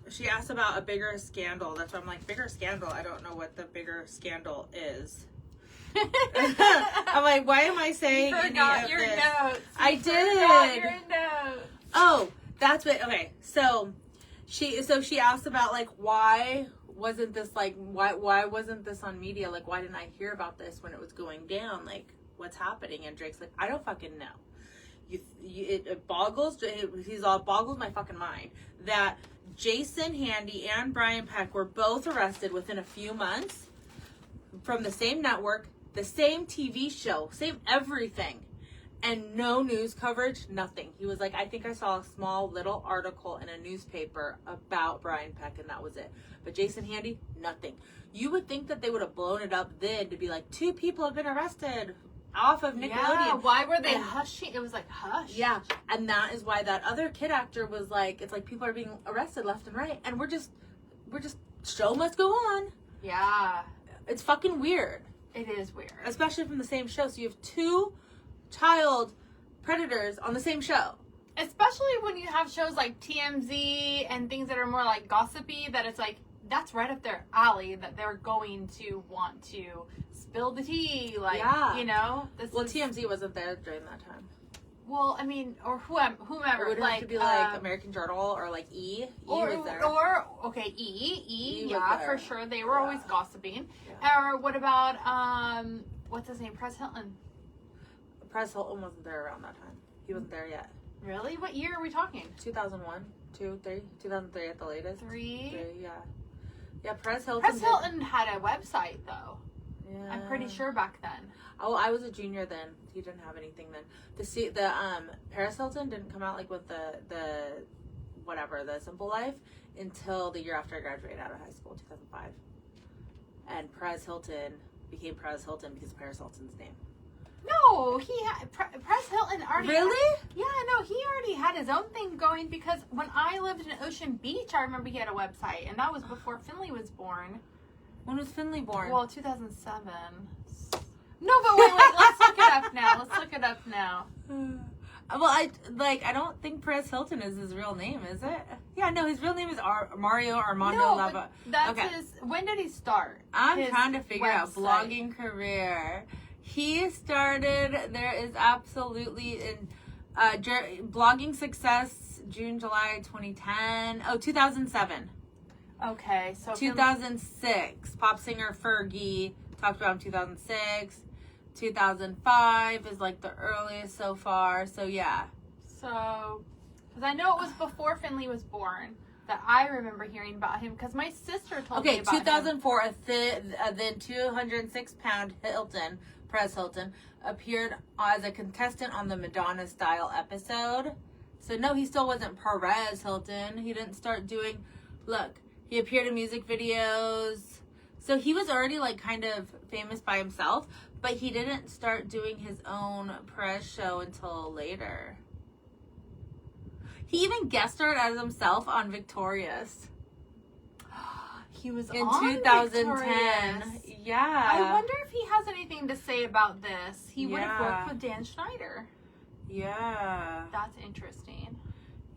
she asked about a bigger scandal. That's why I'm like, bigger scandal? I don't know what the bigger scandal is. I'm like, why am I saying you forgot your this? Notes. I did. Forgot your notes. Oh, that's what. Okay, so she asked about why wasn't this why wasn't this on media? Why didn't I hear about this when it was going down? What's happening? And Drake's like, I don't fucking know. It boggles my fucking mind that Jason Handy and Brian Peck were both arrested within a few months from the same network, the same TV show, same everything, and no news coverage, nothing. He was like, I think I saw a small little article in a newspaper about Brian Peck, and that was it. But Jason Handy, nothing. You would think that they would have blown it up then to be like, 2 people have been arrested off of Nickelodeon. Yeah, why were they hushing? It was hush. Yeah, and that is why that other kid actor was like, it's like people are being arrested left and right, and we're just show must go on. Yeah. It's fucking weird. It is weird. Especially from the same show. So you have 2 child predators on the same show. Especially when you have shows like TMZ and things that are more like gossipy, that it's like, that's right up their alley, that they're going to want to spill the tea. Like, you know? TMZ wasn't there during that time. Well, I mean, or whomever. It would have to be like American Journal or like E. Was there. Or E, yeah, for sure. They were always gossiping. Yeah. Or what about, what's his name? Press Hilton. Press Hilton wasn't there around that time. He wasn't there yet. Really? What year are we talking? 2001, 2, 3, 2003 at the latest. Three, yeah. Yeah, Press Hilton. Press Hilton had a website, though. Yeah. I'm pretty sure back then. Oh, I was a junior then. He didn't have anything then. The Paris Hilton didn't come out like with the Simple Life until the year after I graduated out of high school, 2005. And Perez Hilton became Perez Hilton because of Paris Hilton's name. No, Press Hilton already. Really? He already had his own thing going, because when I lived in Ocean Beach, I remember he had a website, and that was before Finley was born. When was Finley born? Well, 2007. No, but wait, let's look it up now. Well, I don't think Perez Hilton is his real name, is it? Yeah, no, his real name is Mario Armando Lava. That's his. When did he start? I'm trying to figure out blogging career. He started. There is absolutely blogging success. July 2010. Oh, 2007. Okay, so 2006. Pop singer Fergie talked about him. 2006. 2005 is like the earliest so far. So yeah. So, because I know it was before Finley was born that I remember hearing about him, because my sister told me about 2004, him. A then 206-pound Hilton, Perez Hilton, appeared as a contestant on the Madonna Style episode. So no, he still wasn't Perez Hilton. He didn't start doing. Look, he appeared in music videos. So he was already like kind of famous by himself. But he didn't start doing his own Perez show until later. He even guest starred as himself on Victorious. He was in on 2010. Victorious. Yeah. I wonder if he has anything to say about this. He would have worked with Dan Schneider. Yeah. That's interesting.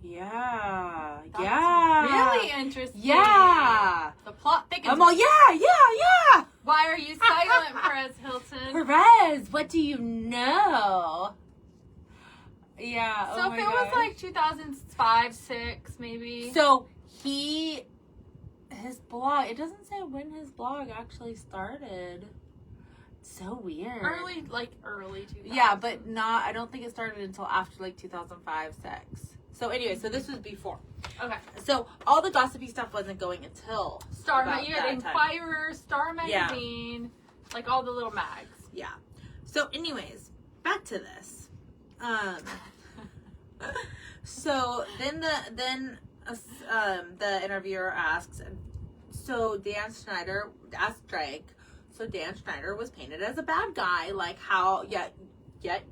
Yeah. That's really interesting. Yeah. The plot thickens. I'm all, yeah. Why are you silent, Perez Hilton? Perez, what do you know? Yeah. So if it was like 2005, 6, maybe. So his blog, it doesn't say when his blog actually started. It's so weird. Early 2000. Yeah, but I don't think it started until after like 2005, 6. So anyway, so this was before. Okay. So all the gossipy stuff wasn't going until Star Magazine. You had Inquirer, Star Magazine, like all the little mags. Yeah. So anyways, back to this. So then the interviewer asks, so Dan Schneider asked Drake, so Dan Schneider was painted as a bad guy, like how yet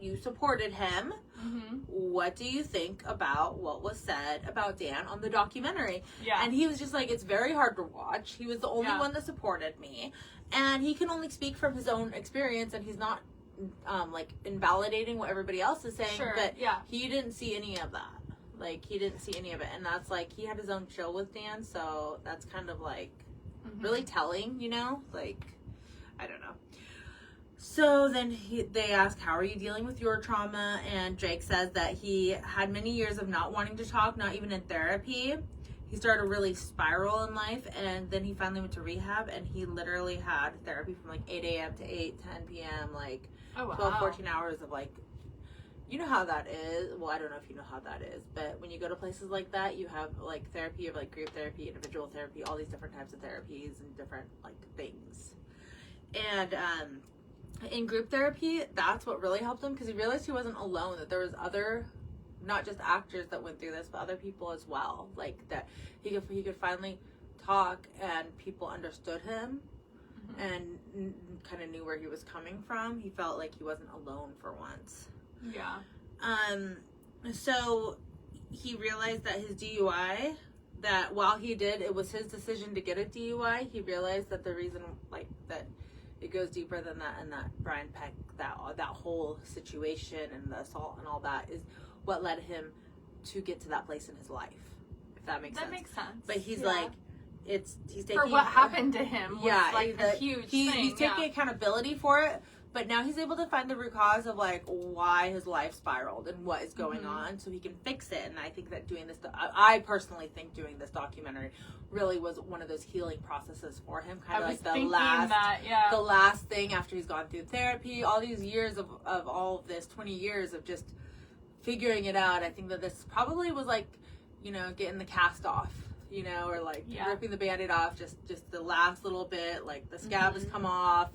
you supported him. Mm-hmm. What do you think about what was said about Dan on the documentary? Yeah. And he was just like, it's very hard to watch. He was the only one that supported me. And he can only speak from his own experience, and he's not like invalidating what everybody else is saying. Sure. But yeah. He didn't see any of that. Like, he didn't see any of it. And that's like, he had his own chill with Dan, so that's kind of like really telling, you know? Like, I don't know. So then they ask, how are you dealing with your trauma? And Drake says that he had many years of not wanting to talk, not even in therapy. He started to really spiral in life, and then he finally went to rehab, and he literally had therapy from like 8 a.m. to 10 p.m., like 12, 14 hours of like, you know how that is. Well, I don't know if you know how that is, but when you go to places like that, you have like therapy of like group therapy, individual therapy, all these different types of therapies and different like things. And in group therapy, that's what really helped him, because he realized he wasn't alone, that there was other, not just actors that went through this, but other people as well, like that he could finally talk and people understood him and kind of knew where he was coming from. He felt like he wasn't alone for once. Yeah. So he realized that his DUI, that while he did, it was his decision to get a DUI, he realized that the reason like that it goes deeper than that, and that Brian Peck, that whole situation and the assault and all that is what led him to get to that place in his life, if that makes sense. That makes sense. But he's like, he's taking... For what happened to him was like a huge thing. He's taking accountability for it, but now he's able to find the root cause of like why his life spiraled and what is going on so he can fix it. And I think that doing this, I personally think doing this documentary really was one of those healing processes for him. Kind of like the last thing after he's gone through therapy, all these years of all of this, 20 years of just figuring it out. I think that this probably was like, you know, getting the cast off, you know, or like ripping the Band-Aid off, just the last little bit, like the scab has come off.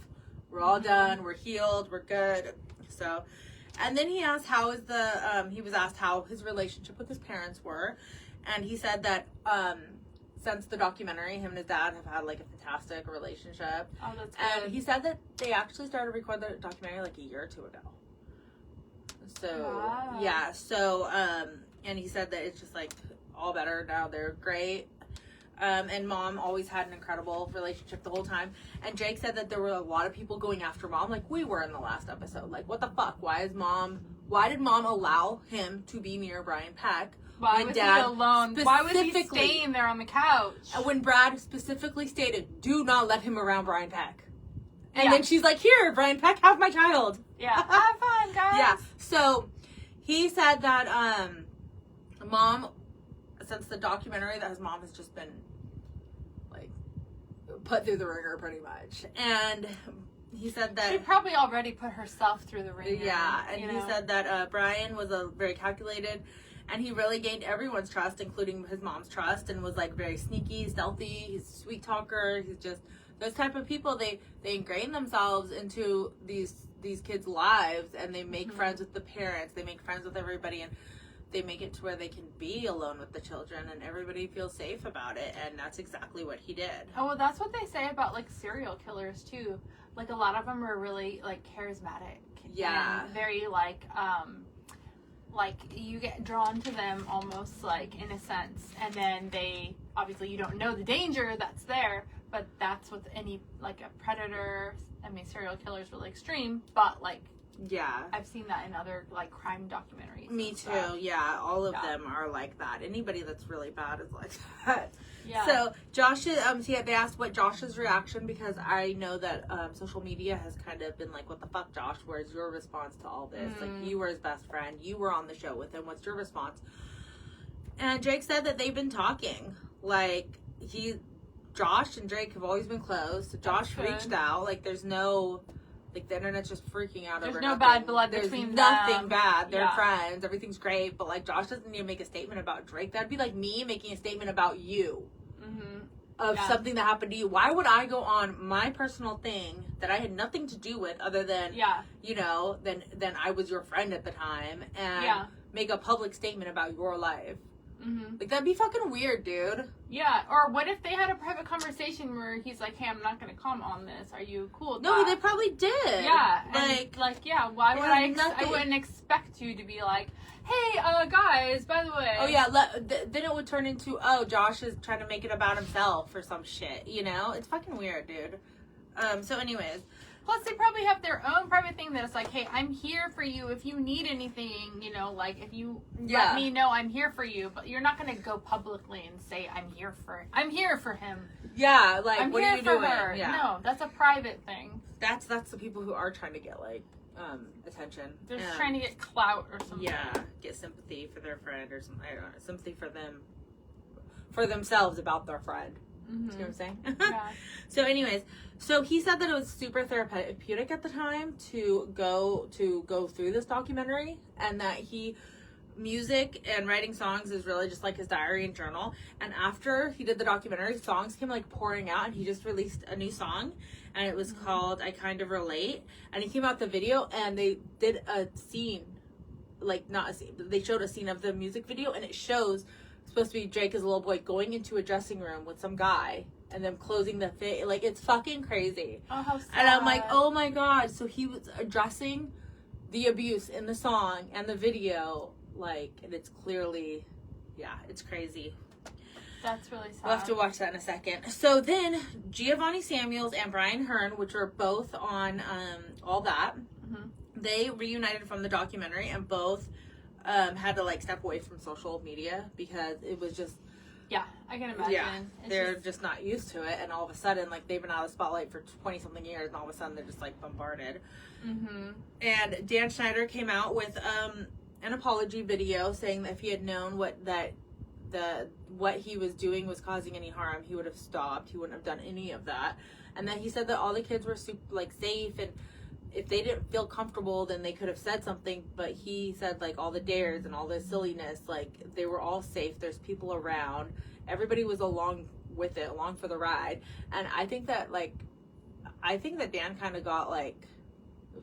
We're all done. We're healed. We're good. So, and then he asked he was asked how his relationship with his parents were. And he said that, since the documentary, him and his dad have had like a fantastic relationship. Oh, that's good. And he said that they actually started recording the documentary like a year or two ago. So, yeah. So, and he said that it's just like all better now. They're great. And mom always had an incredible relationship the whole time. And Jake said that there were a lot of people going after mom, like we were in the last episode. Like, what the fuck? Why did mom allow him to be near Brian Peck? Why was he alone? Why was he staying there on the couch? When Brad specifically stated, do not let him around Brian Peck. And then she's like, here, Brian Peck, have my child. Yeah, have fun, guys. Yeah. So he said that mom, since the documentary, that his mom has just been like put through the ringer pretty much. And he said that she probably already put herself through the ringer. Yeah, and he said that Brian was very calculated, and he really gained everyone's trust, including his mom's trust, and was like very sneaky, stealthy. He's a sweet talker. He's just those type of people. They ingrain themselves into these kids' lives, and they make friends with the parents. They make friends with everybody, and they make it to where they can be alone with the children, and everybody feels safe about it. And that's exactly what he did. Oh, well, that's what they say about like serial killers too. Like a lot of them are really like charismatic. Yeah. And very like you get drawn to them almost like in a sense, and then they obviously you don't know the danger that's there, but that's with any like a predator. I mean, serial killers really extreme, but like I've seen that in other like crime documentaries. Me too. Yeah, all of them are like that. Anybody that's really bad is like that. Yeah. So Josh's they asked what Josh's reaction, because I know that social media has kind of been like, what the fuck, Josh? Where's your response to all this? Like, you were his best friend. You were on the show with him. What's your response? And Jake said that they've been talking. Like, Josh and Drake have always been close. Josh reached out. Like, there's no... Like, the internet's just freaking out over nothing. There's no nothing. bad blood between them. There's nothing bad. They're friends. Everything's great. But, like, Josh doesn't need to make a statement about Drake. That'd be like me making a statement about you. Of something that happened to you. Why would I go on my personal thing that I had nothing to do with other than, you know, then I was your friend at the time, and make a public statement about your life? Like, that'd be fucking weird, dude. Yeah, or what if they had a private conversation where he's like, hey, I'm not going to comment on this. Are you cool with No, that? they probably did. Yeah. Why would I wouldn't expect you to be like, hey, guys, by the way. Oh, yeah, then it would turn into, Josh is trying to make it about himself or some shit, you know? It's fucking weird, dude. So anyways. Plus, they probably have their own private thing that is like, hey, I'm here for you if you need anything, you know, like, if you let me know I'm here for you, but you're not going to go publicly and say, I'm here for him. Yeah, like, I'm what here are you for doing? her. Yeah. No, that's a private thing. That's the people who are trying to get, like, attention. They're just trying to get clout or something. Yeah, get sympathy for their friend or something. I don't know, sympathy for them, for themselves about their friend. See what I'm saying? Yeah. So anyways, so he said that it was super therapeutic at the time to go through this documentary, and that music and writing songs is really just like his diary and journal. And after he did the documentary, songs came like pouring out, and he just released a new song, and it was called I Kind of Relate. And he came out the video, and they did a scene, like not a scene, but they showed a scene of the music video, and it shows supposed to be Drake as a little boy going into a dressing room with some guy and then closing the fit. Like, it's fucking crazy. Oh, how sad. And I'm like, oh my god. So he was addressing the abuse in the song and the video, like, and it's clearly, it's crazy. That's really sad. We'll have to watch that in a second. So then Giovanni Samuels and Brian Hearn, which were both on All That, they reunited from the documentary, and both had to like step away from social media because it was just. Yeah, I can imagine. Yeah, they're just not used to it, and all of a sudden, like, they've been out of the spotlight for 20-something years, and all of a sudden they're just, like, bombarded. Mm-hmm. And Dan Schneider came out with an apology video saying that if he had known what he was doing was causing any harm, he would have stopped. He wouldn't have done any of that. And then he said that all the kids were super, like, safe, and if they didn't feel comfortable, then they could have said something. But he said, like, all the dares and all the silliness, like, they were all safe. There's people around. Everybody was along with it, along for the ride. And I think that Dan kind of got, like,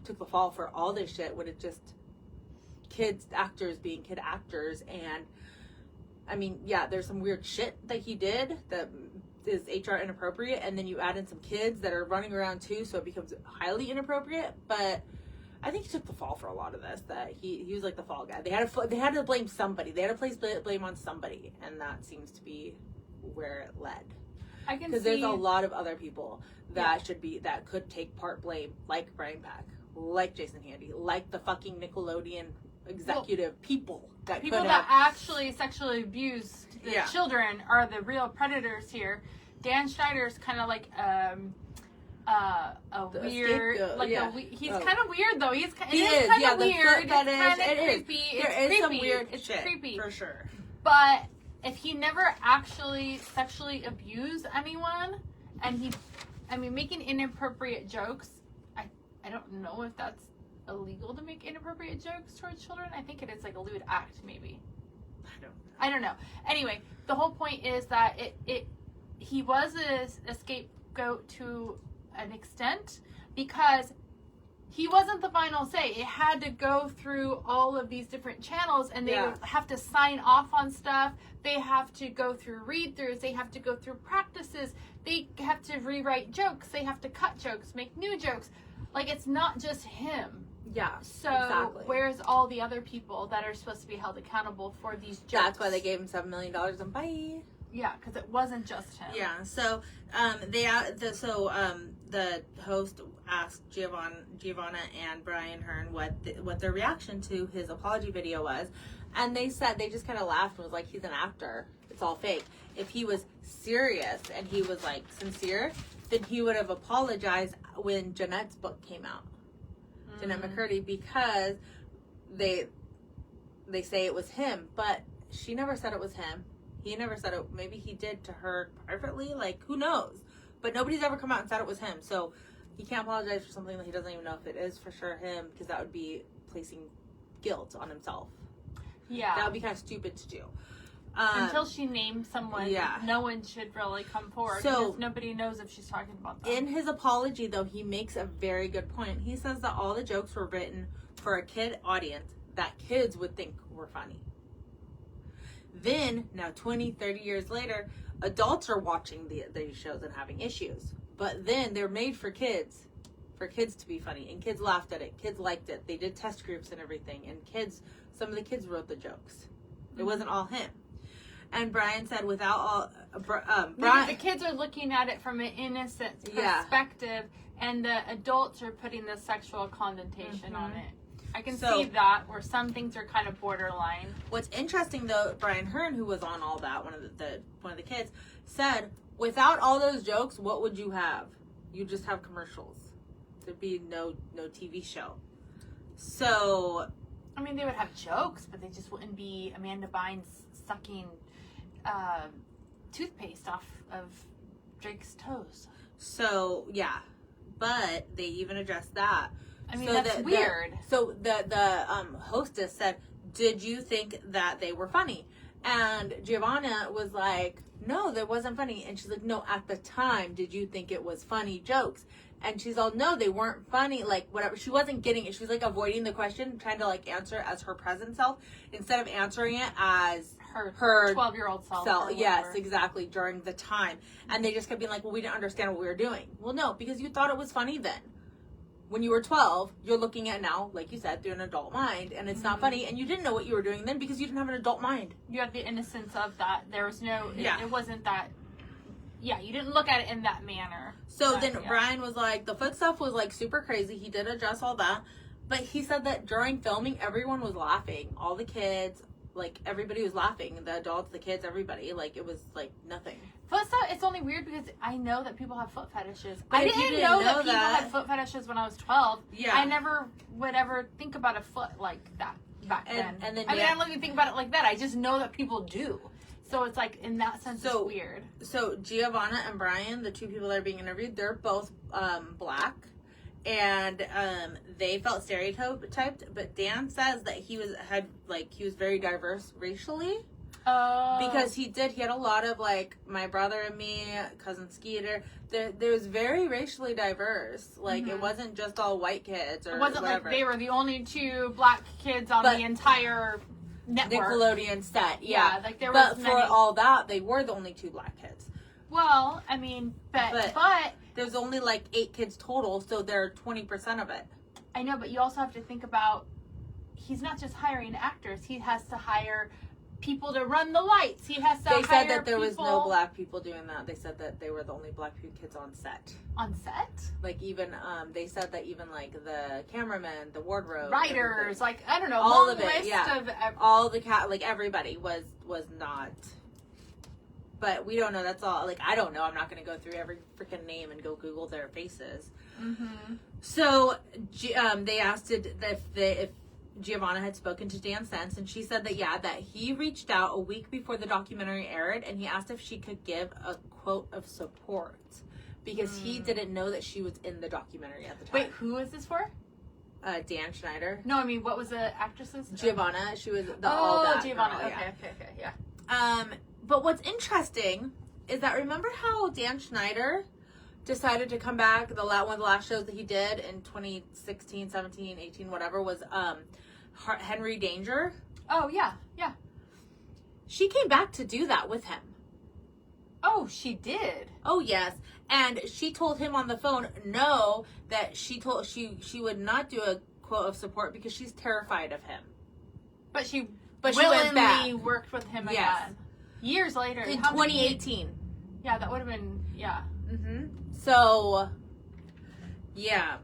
took the fall for all this shit when it's just actors being kid actors. And, I mean, yeah, there's some weird shit that he did that is HR inappropriate, and then you add in some kids that are running around too, so it becomes highly inappropriate. But I think he took the fall for a lot of this. That he was like the fall guy. They had to blame somebody. They had to place blame on somebody, and that seems to be where it led. I can see because there's a lot of other people that could take part blame, like Brian Pack, like Jason Handy, like the fucking Nickelodeon executive people that actually sexually abused the children are the real predators here. Dan Schneider's kind of like a weird, he's kind of weird though. He's kind of weird. It's kind of creepy. It's some weird it's shit, creepy for sure. But if he never actually sexually abused anyone, and making inappropriate jokes, I don't know if that's illegal to make inappropriate jokes towards children. I think it is like a lewd act, maybe. I don't know. Anyway, the whole point is that he was a scapegoat to an extent because he wasn't the final say. It had to go through all of these different channels, and they would have to sign off on stuff. They have to go through read-throughs. They have to go through practices. They have to rewrite jokes. They have to cut jokes, make new jokes. Like, it's not just him. Yeah, so exactly. Where's all the other people that are supposed to be held accountable for these jokes? That's why they gave him $7 million and bye. Yeah, because it wasn't just him. Yeah, so the host asked Giovanna and Brian Hearn what their reaction to his apology video was, and they said they just kind of laughed and was like, he's an actor, it's all fake. If he was serious and he was like sincere, then he would have apologized when Jeanette's book came out. Jeanette McCurdy, because they say it was him, but she never said it was him. He never said it. Maybe he did to her privately, like, who knows? But nobody's ever come out and said it was him, so he can't apologize for something that he doesn't even know if it is for sure him, because that would be placing guilt on himself. Yeah. That would be kind of stupid to do. Until she named someone, no one should really come forward, because nobody knows if she's talking about them. In his apology, though, he makes a very good point. He says that all the jokes were written for a kid audience that kids would think were funny. Then, now 20, 30 years later, adults are watching these shows and having issues. But then they're made for kids to be funny. And kids laughed at it. Kids liked it. They did test groups and everything. And some of the kids wrote the jokes. It wasn't all him. And Brian said, without all... the kids are looking at it from an innocent perspective, and the adults are putting the sexual connotation on it. I can see that, where some things are kind of borderline. What's interesting, though, Brian Hearn, who was on all that, one of the kids, said, without all those jokes, what would you have? You just have commercials. There'd be no TV show. So... I mean, they would have jokes, but they just wouldn't be Amanda Bynes sucking toothpaste off of Drake's toes. So, yeah. But they even addressed that. I mean, that's weird. The hostess said, did you think that they were funny? And Giovanna was like, no, that wasn't funny. And she's like, no, at the time, did you think it was funny jokes? And she's all, no, they weren't funny, like, whatever. She wasn't getting it. She was, like, avoiding the question, trying to, like, answer as her present self, instead of answering it as her 12-year-old self. Yes, exactly, during the time. And they just kept being like, well, we didn't understand what we were doing. Well, no, because you thought it was funny then. When you were 12, you're looking at now, like you said, through an adult mind, and it's not funny, and you didn't know what you were doing then because you didn't have an adult mind. You had the innocence of that. There was no, it wasn't that, you didn't look at it in that manner. So then Brian was like, the foot stuff was like super crazy. He did address all that, But he said that during filming, everyone was laughing. All the kids, like, everybody was laughing. The adults, the kids, everybody. Like, it was, like, nothing. But it's only weird because I know that people have foot fetishes. I didn't know that people had foot fetishes when I was 12. Yeah. I never would ever think about a foot like that back then. And then I mean, I don't even think about it like that. I just know that people do. So it's like, in that sense, it's weird. So Giovanna and Brian, the two people that are being interviewed, they're both black. And they felt stereotyped, but Dan says that he was very diverse racially. Because he had a lot of, like, My Brother and Me, Cousin Skeeter. There was very racially diverse. Like, it wasn't just all white kids or it wasn't whatever. Like they were the only two black kids on the entire network. Nickelodeon set, yeah. Like there but was for all that, they were the only two black kids. Well, I mean, but there's only like 8 kids total, so they're 20% of it. I know, but you also have to think about, he's not just hiring actors. He has to hire people to run the lights. He has to hire They said that there was no black people doing that. They said that they were the only black kids on set. On set? Like, even, they said that even, like, the cameraman, the wardrobe. Writers, like, I don't know. All of it, yeah. All the everybody was not. But we don't know. That's all. Like, I don't know. I'm not going to go through every freaking name and go Google their faces. Mm-hmm. So, they asked if Giovanna had spoken to Dan Sense, and she said that he reached out a week before the documentary aired, and he asked if she could give a quote of support because he didn't know that she was in the documentary at the time. Wait, who is this for? Dan Schneider. No, I mean, what was the actress's? Giovanna. She was the all that Giovanna. girl, Okay, yeah. But what's interesting is that, remember how Dan Schneider decided to come back, one of the last shows that he did in 2016, 17, 18, whatever, was Henry Danger? Oh, yeah. She came back to do that with him. Oh, she did? Oh, yes. And she told him on the phone, no, that she would not do a quote of support because she's terrified of him. But she willingly worked with him yes. again. Years later. In 2018. Yeah, that would have been, yeah. Mm-hmm. So, yeah.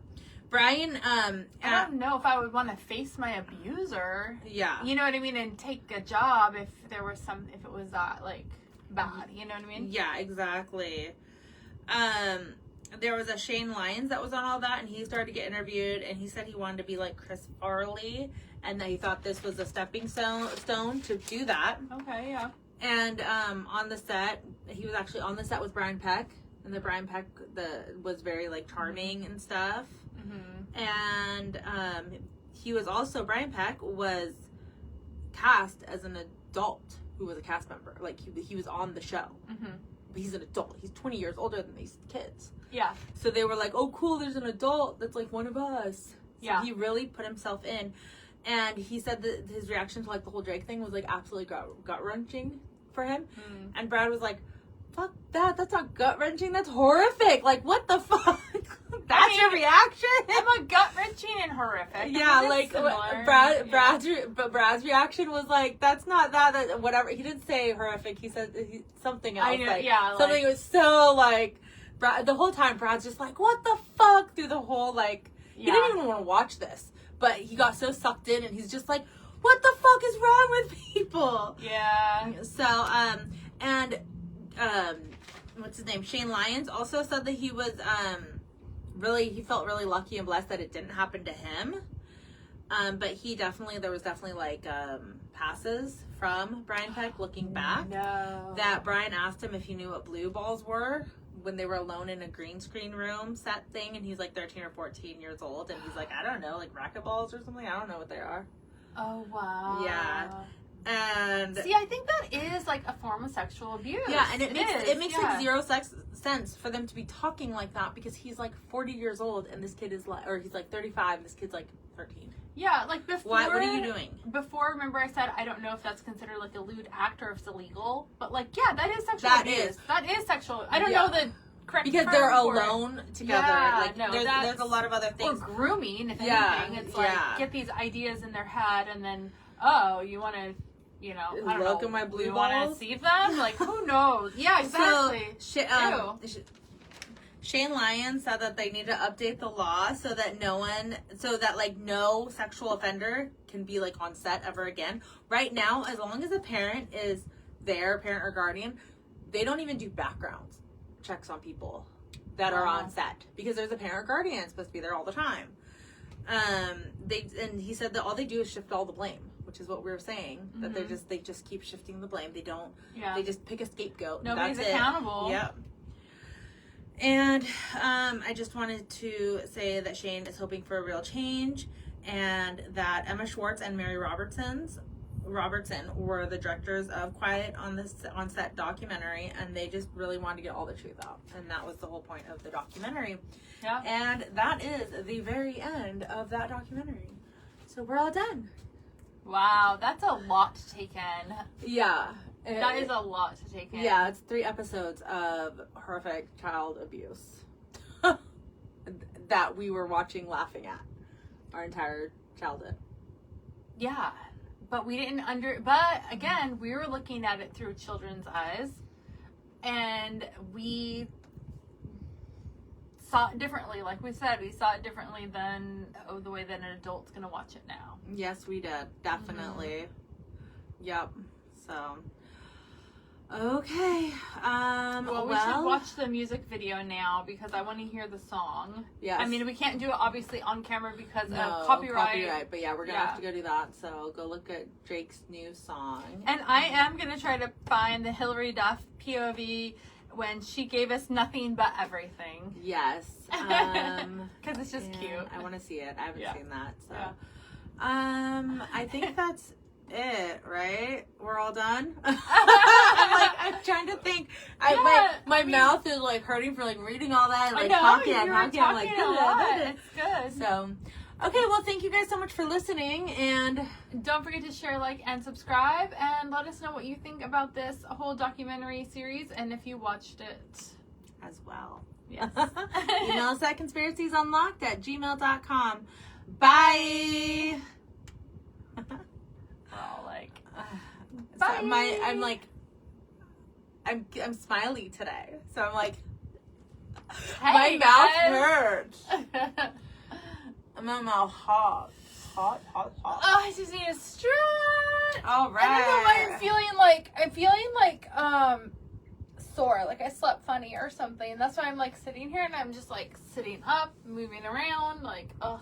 Brian, I don't know if I would want to face my abuser. Yeah. You know what I mean? And take a job if it was like, bad. You know what I mean? Yeah, exactly. There was a Shane Lyons that was on all that, and he started to get interviewed, and he said he wanted to be like Chris Farley, and that he thought this was a stepping stone to do that. Okay, yeah. And on the set, he was actually on the set with Brian Peck, and the Brian Peck was very like charming and stuff. Mm-hmm. And Brian Peck was cast as an adult who was a cast member. Like he was on the show. Mm-hmm. But he's an adult. He's 20 years older than these kids. Yeah. So they were like, oh, cool, there's an adult that's like one of us. So yeah. He really put himself in. And he said that his reaction to like the whole Drake thing was like absolutely gut-wrenching for him. Mm. And Brad was like, fuck that. That's not gut-wrenching. That's horrific. Like, what the fuck? That's your reaction? I'm a gut-wrenching and horrific. Yeah, like Brad's reaction was like, that's not that whatever. He didn't say horrific. He said something else. I know, like, yeah, something was so like the whole time Brad's just like, what the fuck, through the whole like he didn't even want to watch this, but he got so sucked in and he's just like, what the fuck is wrong with people? Yeah. So and what's his name? Shane Lyons also said that he was he felt really lucky and blessed that it didn't happen to him. But there was definitely like passes from Brian Peck looking back. No. That Brian asked him if he knew what blue balls were when they were alone in a green screen room set thing, and he's like 13 or 14 years old, and he's like, I don't know, like racquetballs or something. I don't know what they are. Oh wow. Yeah. And see, I think that is like a form of sexual abuse. Yeah, and it makes like zero sense for them to be talking like that because he's like 40 years old and this kid is like, or he's like 35 and this kid's like 13. Yeah, like before. What are you doing? Before, remember I said I don't know if that's considered like a lewd act or if it's illegal, but like yeah, that is sexual abuse. That is sexual. I don't know the correct because term they're for alone together. Yeah, like no, there's a lot of other things. Or grooming, if anything. It's like get these ideas in their head and then you want to. You know, I don't look know. at my blue you balls. Want to see them? Like, who knows? Yeah, exactly. So, Shane Lyons said that they need to update the law so that no sexual offender can be like on set ever again. Right now, as long as a parent is there, parent or guardian, they don't even do background checks on people that are on set because there's a parent or guardian supposed to be there all the time. And he said that all they do is shift all the blame, which is what we were saying, that they just keep shifting the blame. They don't, they just pick a scapegoat. Nobody's accountable. Yep. And I just wanted to say that Shane is hoping for a real change, and that Emma Schwartz and Mary Robertson were the directors of Quiet on Set documentary, and they just really wanted to get all the truth out, and that was the whole point of the documentary. Yeah. And that is the very end of that documentary. So we're all done. Wow, that's a lot to take in. Yeah. That is a lot to take in. Yeah, it's 3 episodes of horrific child abuse that we were watching laughing at our entire childhood. Yeah. But we didn't but again, we were looking at it through children's eyes, and we saw it differently. Like we said, we saw it differently than the way that an adult's going to watch it now. Yes, we did. Definitely. Yep. So, okay. Well, we should watch the music video now because I want to hear the song. Yes. I mean, we can't do it obviously on camera because of copyright. But yeah, we're going to have to go do that. So go look at Drake's new song. And I am going to try to find the Hillary Duff POV when she gave us nothing but everything. Yes. Because it's just cute. I want to see it. I haven't seen that. So, yeah. I think that's it, right? We're all done. I'm trying to think. My mouth is like hurting for like reading all that. And, like, talking. I'm like, it's good. So, okay. Well, thank you guys so much for listening, and don't forget to share, like, and subscribe, and let us know what you think about this whole documentary series, and if you watched it as well. Yes. Email us at conspiraciesunlocked@gmail.com. Bye. We're all like, bye. So I'm smiley today. So I'm like, hey, my mouth hurts. My mouth hot. Oh, I just need a stretch. All right. I don't know why I'm feeling like sore, like I slept funny or something. That's why I'm like sitting here and I'm just like sitting up, moving around, like ugh.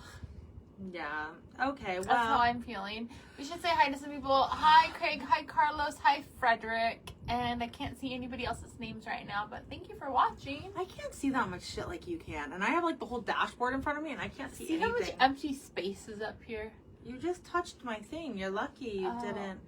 Yeah. Okay. Well, that's how I'm feeling. We should say hi to some people. Hi, Craig. Hi, Carlos. Hi, Frederick. And I can't see anybody else's names right now, but thank you for watching. I can't see that much shit like you can, and I have like the whole dashboard in front of me, and I can't see anything. How much empty space is up here? You just touched my thing. You're lucky you didn't.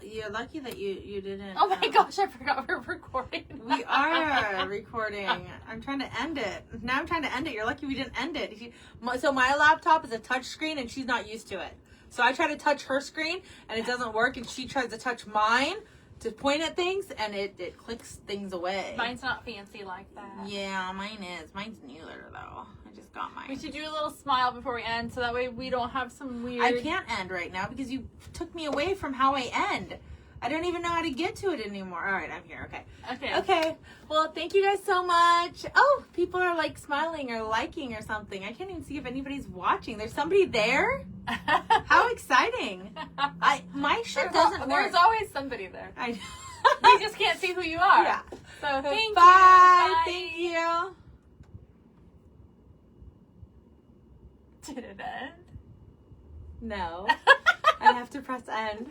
You're lucky that you didn't. Oh my gosh, I forgot we're recording. We are recording. I'm trying to end it. Now I'm trying to end it. You're lucky we didn't end it. So my laptop is a touch screen and she's not used to it. So I try to touch her screen and it doesn't work, and she tries to touch mine to point at things and it clicks things away. Mine's not fancy like that. Yeah, mine is. Mine's newer though. I just got mine. We should do a little smile before we end so that way we don't have some weird... I can't end right now because you took me away from how I end. I don't even know how to get to it anymore. All right, I'm here. Okay. Well, thank you guys so much. Oh, people are like smiling or liking or something. I can't even see if anybody's watching. There's somebody there? How exciting. My shit doesn't work. There's always somebody there. I We just can't see who you are. Yeah. So thank you. Bye. Thank you. Did it end? No. I have to press end.